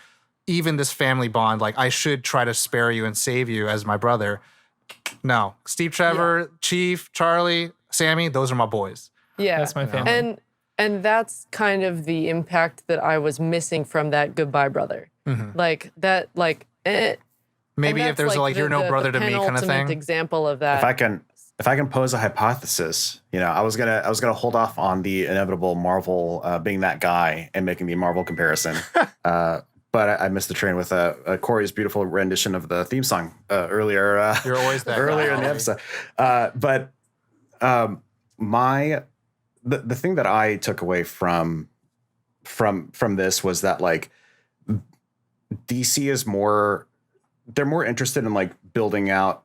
even this family bond. Like I should try to spare you and save you as my brother. No, Steve Trevor, Chief, Charlie, Sammy, those are my boys. Yeah. That's my family. And that's kind of the impact that I was missing from that goodbye brother. Like that, like Maybe and if that's, there's like you're no the brother to me kind of penultimate thing. example of that. If I can pose a hypothesis, I was gonna hold off on the inevitable Marvel being that guy and making the Marvel comparison, but I missed the train with Corey's beautiful rendition of the theme song earlier. You're always that earlier guy. in the episode. But the thing that I took away from this was that like DC is they're more interested in like building out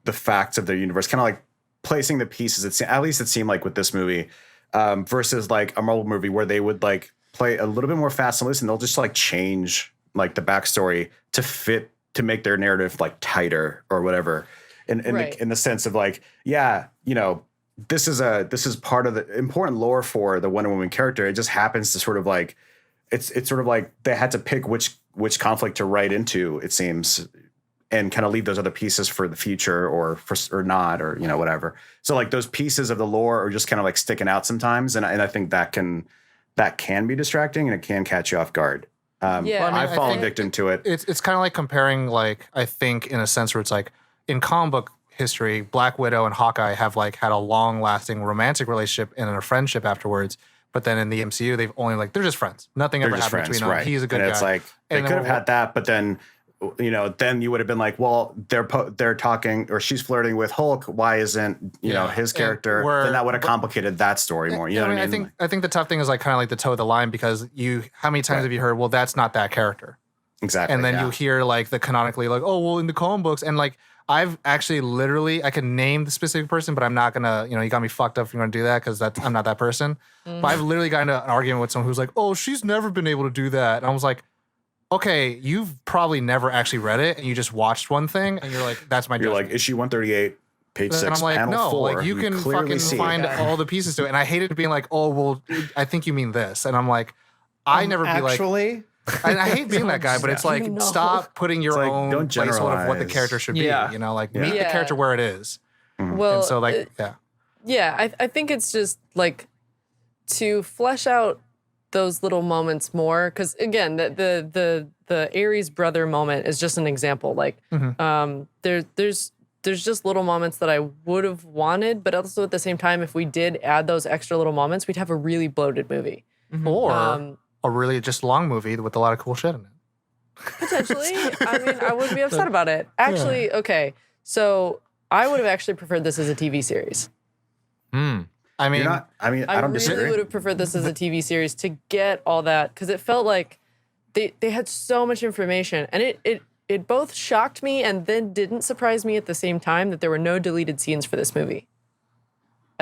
the facts of their universe, kind of like placing the pieces. At least it seemed like with this movie, versus like a Marvel movie where they would like play a little bit more fast and loose, and they'll just like change like the backstory to make their narrative like tighter or whatever. In Right. the sense of like, this is part of the important lore for the Wonder Woman character. It just happens to sort of like it's sort of like they had to pick which conflict to write into, it seems, and kind of leave those other pieces for the future or not, or whatever. So like those pieces of the lore are just kind of like sticking out sometimes, and I think that can be distracting and it can catch you off guard. I've fallen victim to it. It's kind of like comparing, like, I think in a sense where it's like in comic book history, Black Widow and Hawkeye have like had a long lasting romantic relationship and a friendship afterwards. But then in the MCU, they've only like, they're just friends. Nothing ever happened between them. Right. He's a good guy. And it's like, they could have had that, but then, then you would have been like, well, they're talking, or she's flirting with Hulk. Why isn't, his character? Then that would have complicated that story more. You know what I mean? I think the tough thing is like kind of like the toe of the line, because how many times have you heard, well, that's not that character? Exactly. And then you hear like the canonically like, oh, well, in the comic books, and like, I've actually literally, I can name the specific person, but I'm not gonna, you got me fucked up if you're gonna do that, because I'm not that person. But I've literally gotten into an argument with someone who's like, oh, she's never been able to do that. And I was like, okay, you've probably never actually read it, and you just watched one thing, and you're like, that's my judgment. You're like, issue 138, page 6, and I'm like, panel no, 4. like you can fucking find all the pieces to it. And I hated being like, oh, well, I think you mean this. And I'm like, I never be like, actually. I hate being that guy, but it's like, stop putting your own don't placeholder of what the character should be. Yeah. Like meet the character where it is. Well, and so like, I think it's just like to flesh out those little moments more, because again, the Ares brother moment is just an example. Like, there's just little moments that I would have wanted, but also at the same time, if we did add those extra little moments, we'd have a really bloated movie. Or a really just long movie with a lot of cool shit in it. Potentially. I mean, I wouldn't be upset about it. Actually, okay. So I would have actually preferred this as a TV series. I don't disagree. really would have preferred this as a TV series to get all that, because it felt like they had so much information, and it both shocked me and then didn't surprise me at the same time that there were no deleted scenes for this movie.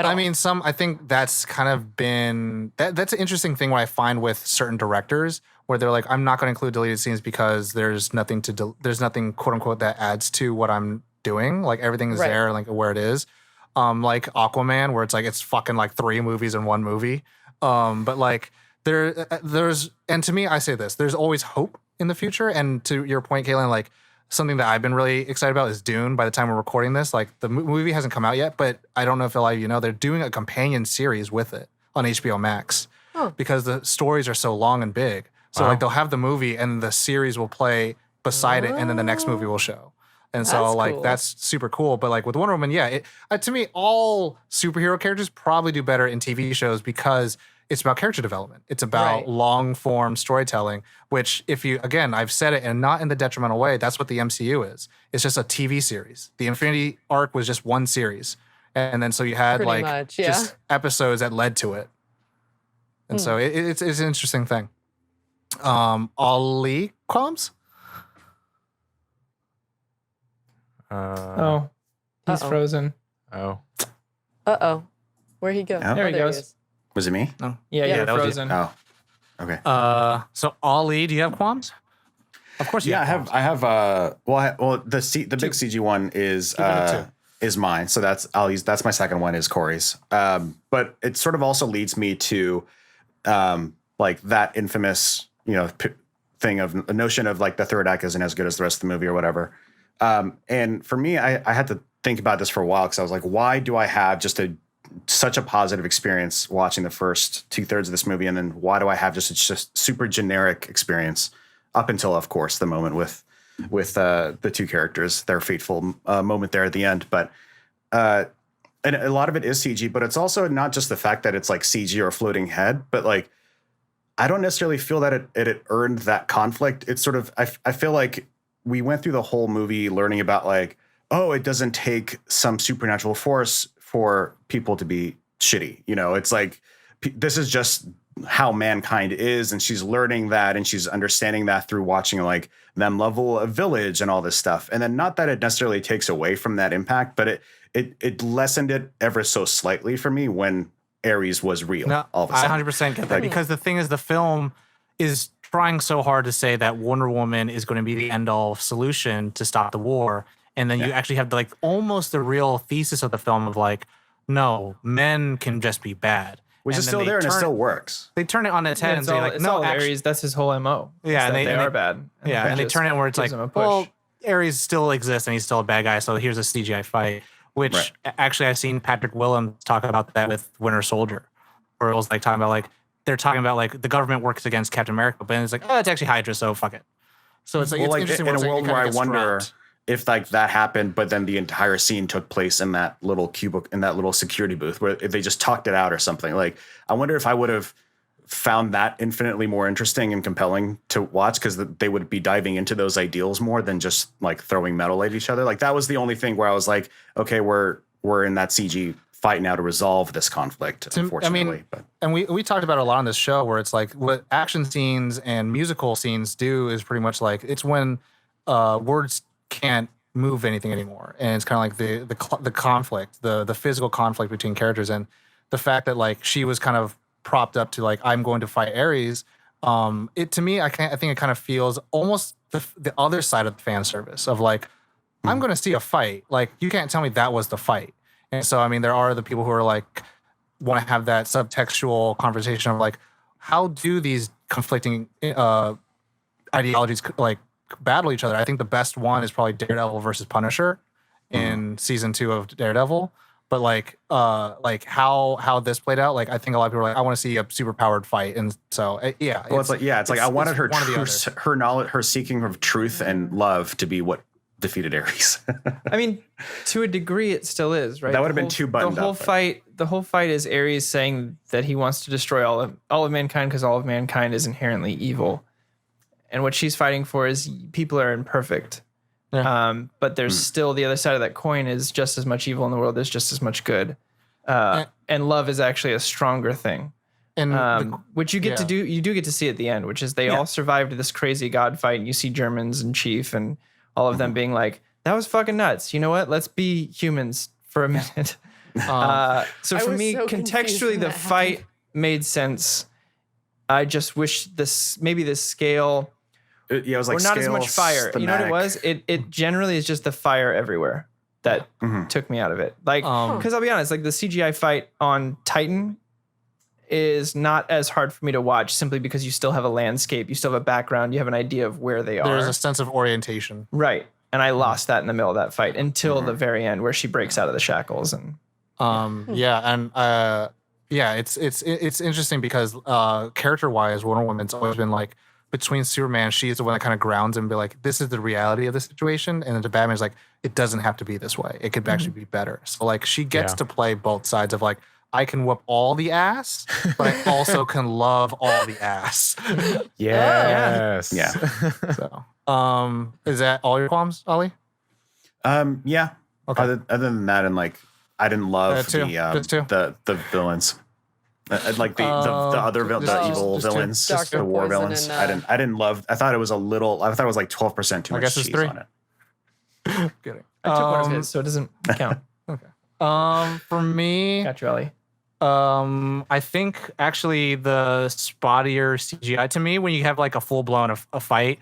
I think that's kind of been that's an interesting thing what I find with certain directors, where they're like, I'm not going to include deleted scenes because there's nothing quote unquote that adds to what I'm doing. Like everything is there, like where it is. Like Aquaman, where it's like it's fucking like 3 movies in one movie. But like there's, and to me, I say this: there's always hope in the future. And to your point, Caitlin, like, something that I've been really excited about is Dune. By the time we're recording this, like the movie hasn't come out yet, but I don't know if a lot of you know, they're doing a companion series with it on HBO Max because the stories are so long and big. So like they'll have the movie and the series will play beside it, and then the next movie will show. And so like cool. That's super cool. But like with Wonder Woman, to me, all superhero characters probably do better in TV shows because it's about character development. It's about long form storytelling, which I've said it, and not in the detrimental way, that's what the MCU is. It's just a TV series. The Infinity arc was just one series. And then so you had just episodes that led to it. And so it's an interesting thing. Ollie Qualms? He's frozen. Uh-oh. Where'd he go? Oh. There he goes. Was it me? No. Yeah, you're that was frozen. Oh, okay. So Ollie, do you have qualms? Of course you have qualms. I have the big CG one is mine. So that's my second one is Corey's. But it sort of also leads me to like that infamous, thing of a notion of like the third act isn't as good as the rest of the movie or whatever. And for me, I had to think about this for a while, because I was like, why do I have just such a positive experience watching the first 2/3 of this movie, and then why do I have just super generic experience up until, of course, the moment with the two characters, their fateful moment there at the end. But and a lot of it is CG, but it's also not just the fact that it's like CG or a floating head, but like I don't necessarily feel that it earned that conflict. It's sort of I feel like we went through the whole movie learning about like, oh, it doesn't take some supernatural force for people to be shitty. It's like, this is just how mankind is. And she's learning that, and she's understanding that through watching like them level a village and all this stuff. And then not that it necessarily takes away from that impact, but it lessened it ever so slightly for me when Ares was real. No, all of a sudden. I 100% get that, because the thing is, the film is trying so hard to say that Wonder Woman is going to be the end-all solution to stop the war. And then you actually have like almost the real thesis of the film of like, no, men can just be bad. Which And is then still they there and it turn still works. They turn it on its head and it's say all, like, it's no, all actually, Ares. That's his whole MO. Yeah, is that they are bad. yeah, that and they just turn it where it's gives like, him a push. well, Ares still exists and he's still a bad guy. So here's a CGI fight, which Right. actually I've seen Patrick Willems talk about that with Winter Soldier, where it was like talking about like they're talking about like the government works against Captain America, but then it's like, oh, it's actually Hydra, so fuck it. So it's like, Well, it's like interesting in it's a like, it world kinda where I gets wonder dropped. if like that happened, but then the entire scene took place in that little cubicle, in that little security booth, where if they just talked it out or something. Like, I wonder if I would have found that infinitely more interesting and compelling to watch, because they would be diving into those ideals more than just like throwing metal at each other. Like, that was the only thing where I was like, okay, we're in that CG fight now to resolve this conflict, unfortunately. And we talked about it a lot on this show, where it's like what action scenes and musical scenes do is pretty much like it's when words can't move anything anymore, and it's kind of like the conflict, the physical conflict between characters, and the fact that like she was kind of propped up to like, I'm going to fight Ares. It to me, I think it kind of feels almost the other side of the fan service of like, I'm going to see a fight. Like, you can't tell me that was the fight. And so, I mean, there are the people who are like, want to have that subtextual conversation of like, how do these conflicting ideologies like battle each other? I think the best one is probably Daredevil versus Punisher in season 2 of Daredevil. But like how this played out, like I think a lot of people are like, I want to see a super powered fight, and so yeah. Well, it's like I wanted her one or the truth, other. her knowledge, her seeking of truth and love to be what defeated Ares. I mean, to a degree, it still is, right? That would have been too buttoned The whole up, but- fight, the whole fight is Ares saying that he wants to destroy all of mankind because all of mankind is inherently evil, and what she's fighting for is people are imperfect. Yeah. But there's still the other side of that coin is just as much evil in the world. There's just as much good, and love is actually a stronger thing. And Which you get to do. You do get to see at the end, which is they all survived this crazy god fight, and you see Germans and Chief and all of them being like, "That was fucking nuts." You know what? Let's be humans for a minute. So I for was me, so confused contextually, when the that fight made sense. I just wish this scale. Yeah, it was like Or not as much fire. You know what it was? It generally is just the fire everywhere that took me out of it. Like, because I'll be honest, like the CGI fight on Titan is not as hard for me to watch simply because you still have a landscape, you still have a background, you have an idea of where they are. there's a sense of orientation. Right. And I lost that in the middle of that fight until the very end where she breaks out of the shackles and It's interesting because character wise, Wonder Woman's always been like, between Superman, she's the one that kind of grounds him and be like, this is the reality of the situation. And then to Batman's like, it doesn't have to be this way. It could actually be better. So like she gets to play both sides of like, I can whoop all the ass, but I also can love all the ass. Yes. Yeah. So is that all your qualms, Ollie? Yeah. Okay. Other than that, and like, I didn't love Too. Just two. the villains. Like the other evil just two. villains, Dr. the war Poison villains. and, I didn't love. I thought it was like 12% too I much guess it's cheese 3. on it. Kidding. I took one of his, so it doesn't count. For me, Got you, Ellie. I think actually the spottier CGI to me, when you have like a full blown a fight,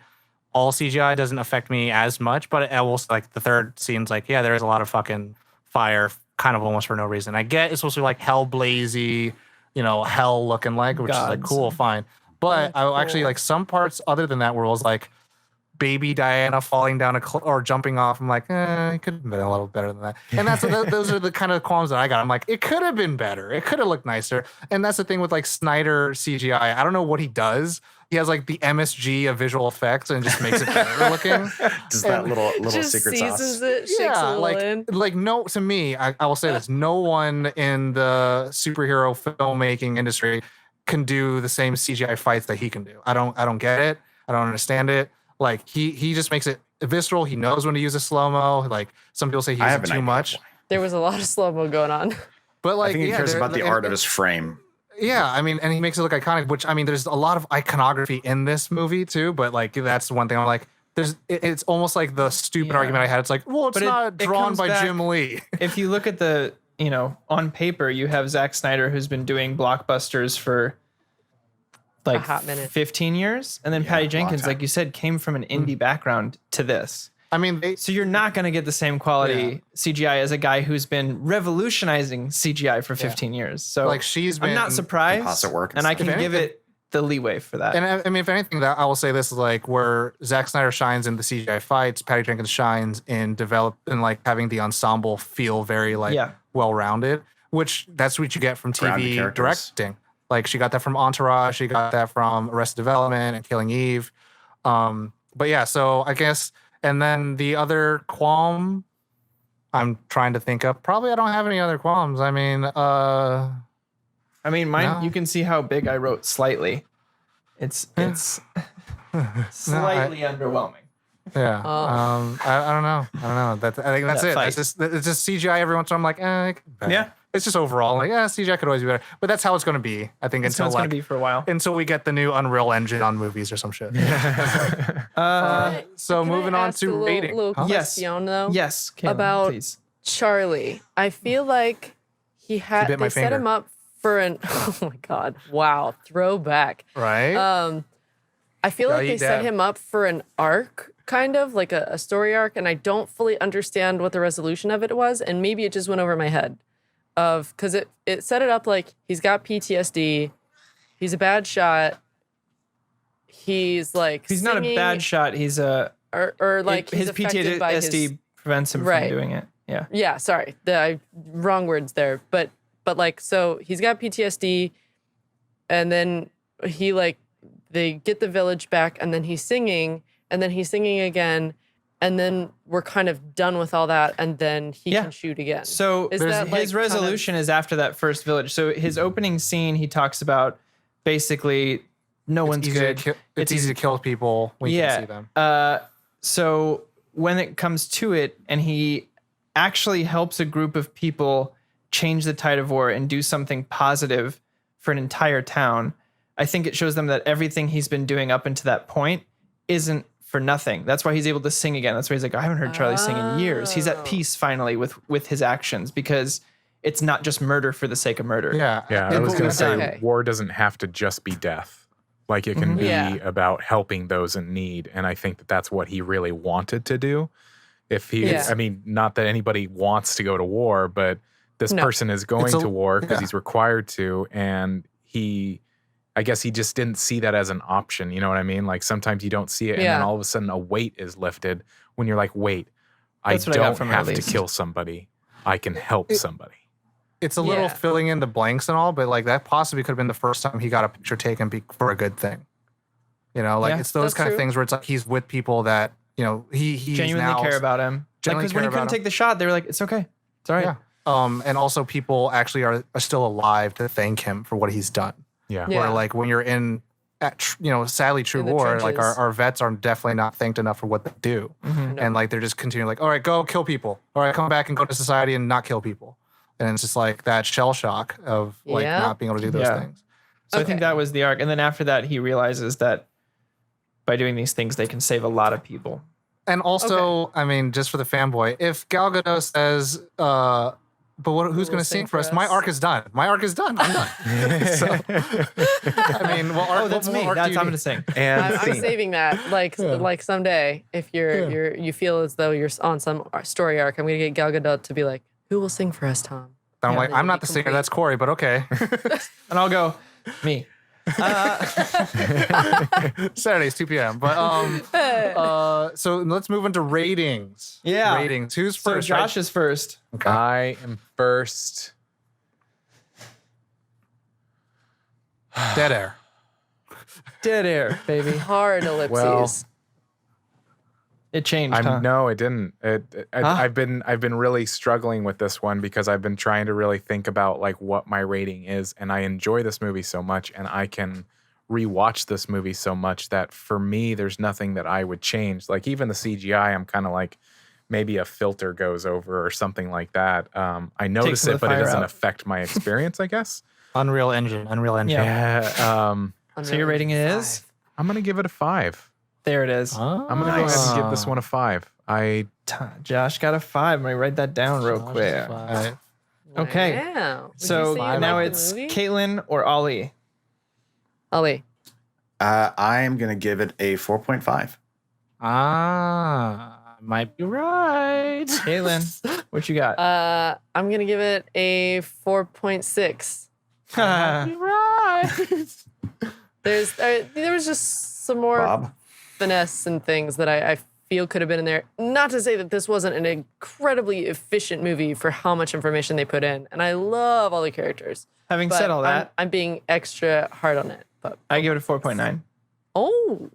all CGI doesn't affect me as much. But it will, like the third scene's like, yeah, there's a lot of fucking fire, kind of almost for no reason. I get it's supposed to be like hell blazy, hell looking like, which is like Gods. cool, fine. But I actually like some parts other than that where it was like baby Diana falling down or jumping off. I'm like, it could have been a little better than that. And those are the kind of qualms that I got. I'm like, it could have been better. It could have looked nicer. And that's the thing with like Snyder CGI. I don't know what he does. He has like the MSG of visual effects and just makes it better looking. Just that little just secret seasons sauce. it, shakes a little in. No, to me, I will say this: no one in the superhero filmmaking industry can do the same CGI fights that he can do. I don't get it. I don't understand it. Like he just makes it visceral. He knows when to use a slow mo. Like some people say he I uses have an too idea much, why. There was a lot of slow mo going on. but like I think he cares about the art of his frame. Yeah, I mean, and he makes it look iconic. Which I mean, there's a lot of iconography in this movie too. But like that's one thing I'm like. It's almost like the stupid argument I had. It's like, well, it's But not it drawn comes by back- Jim Lee. If you look at the, on paper, you have Zack Snyder who's been doing blockbusters for like hot minute. 15 years. And then Yeah, Patty long Jenkins, time. like you said, came from an indie background to this. I mean, So you're not going to get the same quality CGI as a guy who's been revolutionizing CGI for 15 years. So like she's been I'm not surprised, composite work and and I stuff. can give it the leeway for that. And I mean, if anything, that I will say this is like where Zack Snyder shines in the CGI fights, Patty Jenkins shines in like having the ensemble feel very like well-rounded, which that's what you get from Grounded TV characters. directing. Like she got that from Entourage, she got that from Arrested Development and Killing Eve. But yeah, so I guess, and then the other qualm I'm trying to think of, probably I don't have any other qualms. I mean, mine. No. You can see how big I wrote slightly. It's slightly underwhelming. yeah. I don't know. I think that's That it. fight. It's just CGI every once in a while. I'm like, it could be better. Yeah. It's just overall like, CGI could always be better. But that's how it's going to be. I think It's going to be for a while. until we get the new Unreal Engine on movies or some shit. So Can moving I on ask to a little, rating. Little Huh? Yes. question, though. Yes, Caitlin, About- please. Charlie. I feel like he had. bit my They set finger. him up for an. Oh my God! Wow, throwback. Right? I feel Yeah, like you they set dab. him up for an arc, kind of like a story arc, and I don't fully understand what the resolution of it was, and maybe it just went over my head. Because it set it up like he's got PTSD, he's a bad shot, he's like He's not a singing, bad shot. He's a or like his he's affected by PTSD his, prevents him Right. from doing it. Yeah. yeah, sorry, wrong words there, but like so he's got PTSD, and then they get the village back, and then he's singing again. And then we're kind of done with all that, and then he Yeah. can shoot again. So Is that, his like, resolution is after that first village. So his opening scene, he talks about basically no one's good. It's easy to kill people when you can see them. So when it comes to it, and he actually helps a group of people change the tide of war and do something positive for an entire town, I think it shows them that everything he's been doing up until that point isn't for nothing. That's why he's able to sing again. That's why he's like, I haven't heard Charlie sing in years. He's at peace finally with his actions, because it's not just murder for the sake of murder. Yeah. Yeah, I was going to say Okay. war doesn't have to just be death. Like it can be Yeah. about helping those in need. And I think that that's what he really wanted to do. If he, Yeah. I mean, not that anybody wants to go to war, but this No. person is going to war because yeah. he's required to. And I guess he just didn't see that as an option. You know what I mean? Like sometimes you don't see it, and then Yeah. all of a sudden a weight is lifted when you're like, wait, That's I what I got don't from it, have at to least. kill somebody. I can help somebody. It's a little Yeah. filling in the blanks and all, but like that possibly could have been the first time he got a picture taken for a good thing. You know, like Yeah, it's those that's kind of true. things where it's like he's with people that, you know, he's Genuinely now, care about him. genuinely Because when he care couldn't about take the shot, they were like, it's okay. It's all right. Yeah. And also people actually are still alive to thank him for what he's done. Yeah. Yeah. Where like when you're in, sadly true In the war, like trenches. our vets are definitely not thanked enough for what they do. Mhm. And like they're just continuing like, all right, go kill people. All right, come back and go to society and not kill people. And it's just like that shell shock of like Yeah. not being able to do those Yeah. things. So I think Okay. that was the arc. And then after that, he realizes that by doing these things, they can save a lot of people. And also, I mean, just for the fanboy, if Gal Gadot says, but who's going to sing for us? My arc is done. My arc is done. I'm done. So, I mean, what arc, Oh, that's what me. arc do That's you what I'm need? going to sing. And I'm scene. saving that. Like someday, if you feel as though you're on some story arc, I'm gonna get Gal Gadot to be like, "Who will sing for us, Tom?" I'm Yeah, like, then I'm you'll not be the singer. complete. That's Corey, but okay. And I'll go, me. Saturdays, 2 p.m. But so let's move into ratings. Yeah. Ratings. Who's So first? Josh is first. Okay. I am first. Dead air. Dead air, baby. Hard ellipses. Well, It changed, huh? No, it didn't. I've been really struggling with this one because I've been trying to really think about like what my rating is, and I enjoy this movie so much, and I can rewatch this movie so much that for me, there's nothing that I would change. Like even the CGI, I'm kind of like maybe a filter goes over or something like that. I notice some of it, the but it fire doesn't out. affect my experience, I guess. Unreal Engine. Yeah. Yeah. So your rating is? I'm gonna give it a 5. There it is. I'm gonna go ahead and give this one a 5. Josh got a 5. Let me write that down real quick. Okay. Wow. Would So you say you now like the it's movie? Caitlin or Ollie. Ollie. I am gonna give it a 4.5. Might be right. Caitlin, what you got? I'm gonna give it a 4.6. Might be right. There was just some more Bob. finesse and things that I feel could have been in there. Not to say that this wasn't an incredibly efficient movie for how much information they put in, and I love all the characters. Having But said all that, I'm being extra hard on it. But I give it a 4.9. oh,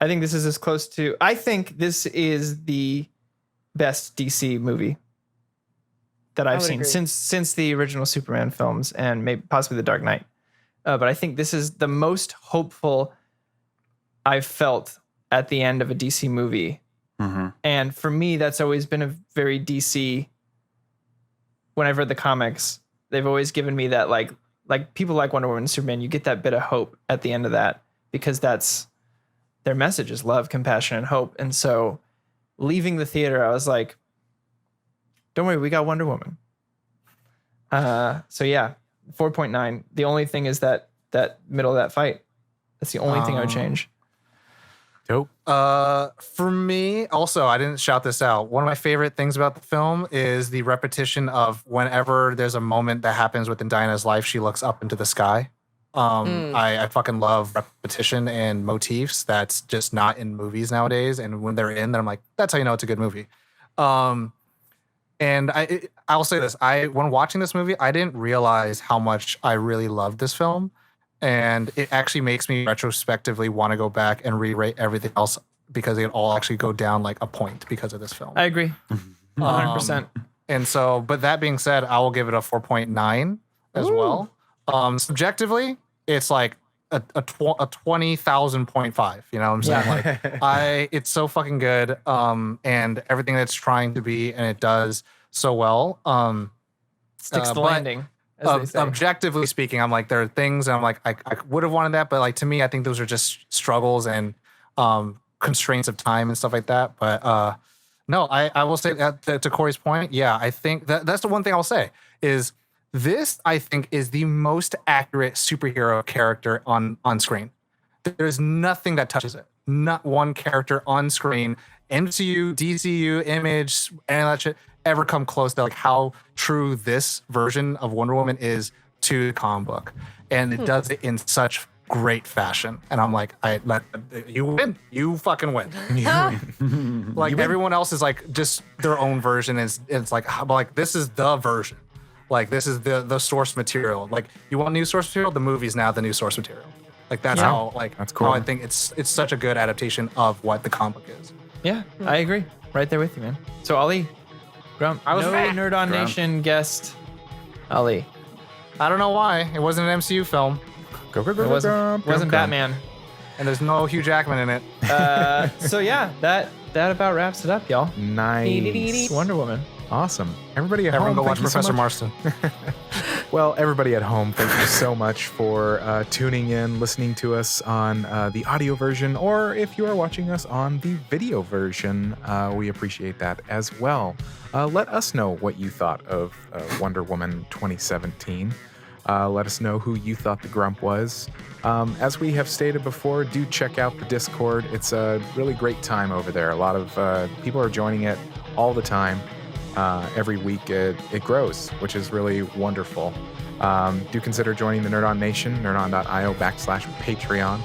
I think this is as close to. I think this is the best DC movie that I've would seen agree. since the original Superman films and maybe possibly The Dark Knight. But I think this is the most hopeful I've felt at the end of a DC movie. Mm-hmm. And for me, that's always been a very DC. When I've read the comics, they've always given me that like people like Wonder Woman and Superman, you get that bit of hope at the end of that because that's their message is love, compassion, and hope. And so leaving the theater, I was like, don't worry, we got Wonder Woman. So yeah, 4.9. The only thing is that middle of that fight. That's the only thing I would change. Dope. For me, also, I didn't shout this out. One of my favorite things about the film is the repetition of whenever there's a moment that happens within Diana's life, she looks up into the sky. I fucking love repetition and motifs that's just not in movies nowadays. And when they're in, then I'm like, that's how you know it's a good movie. And I'll say this: when watching this movie, I didn't realize how much I really loved this film. And it actually makes me retrospectively want to go back and re-rate everything else because it all actually go down like a point because of this film. I agree. 100%. And so, but that being said, I will give it a 4.9 as well. Subjectively, it's like a 20,000.5. You know what I'm saying? Like, it's so fucking good. And everything that's trying to be, and it does so well. Sticks the but- landing. As they say. Objectively speaking, I'm like, there are things and I'm like, I would have wanted that, but like to me, I think those are just struggles and constraints of time and stuff like that. But no, I will say that to Corey's point, yeah, I think that's the one thing I'll say is this, I think, is the most accurate superhero character on screen. There's nothing that touches it. Not one character on screen, MCU, DCU, Image, and that shit ever come close to like how true this version of Wonder Woman is to the comic book, and it does it in such great fashion. And I'm like, you win, you fucking win. Like everyone else is like just their own version. It's like, but like this is the version. Like this is the source material. Like you want new source material, the movie's now the new source material. Like that's how That's cool. how I think it's such a good adaptation of what the comic book is. Yeah, I agree. Right there with you, man. So Ali, Grump, I was no right. Nerd on Nation guest. Ali, I don't know why it wasn't an MCU film, Go, go, go, it go, wasn't go, go. Batman. and there's no Hugh Jackman in it. So yeah, that about wraps it up, y'all. Nice. Wonder Woman. Awesome. Everybody at Everyone home, go watch thank you so Professor much. Marston. Well, everybody at home, thank you so much for tuning in, listening to us on the audio version, or if you are watching us on the video version, we appreciate that as well. Let us know what you thought of Wonder Woman 2017. Let us know who you thought the Grump was. As we have stated before, do check out the Discord. It's a really great time over there. A lot of people are joining it all the time. Every week it grows, which is really wonderful. Do consider joining the Nerd On Nation, nerdon.io/Patreon.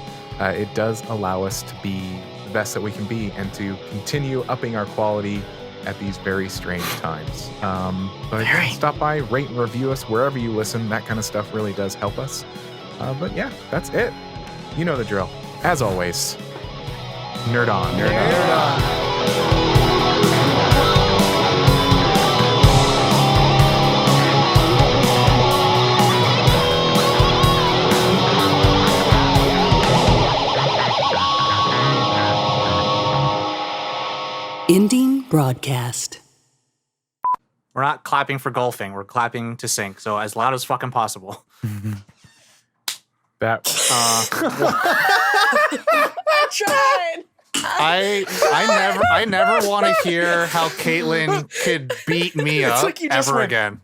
It does allow us to be the best that we can be and to continue upping our quality at these very strange times. But yeah, stop by, rate and review us wherever you listen. That kind of stuff really does help us. But yeah, that's it. You know the drill. As always, Nerd On. Nerd on. Ending broadcast. We're not clapping for golfing. We're clapping to sync. So as loud as fucking possible. That I tried. I never want to hear how Caitlyn could beat me up like you just ever went- again.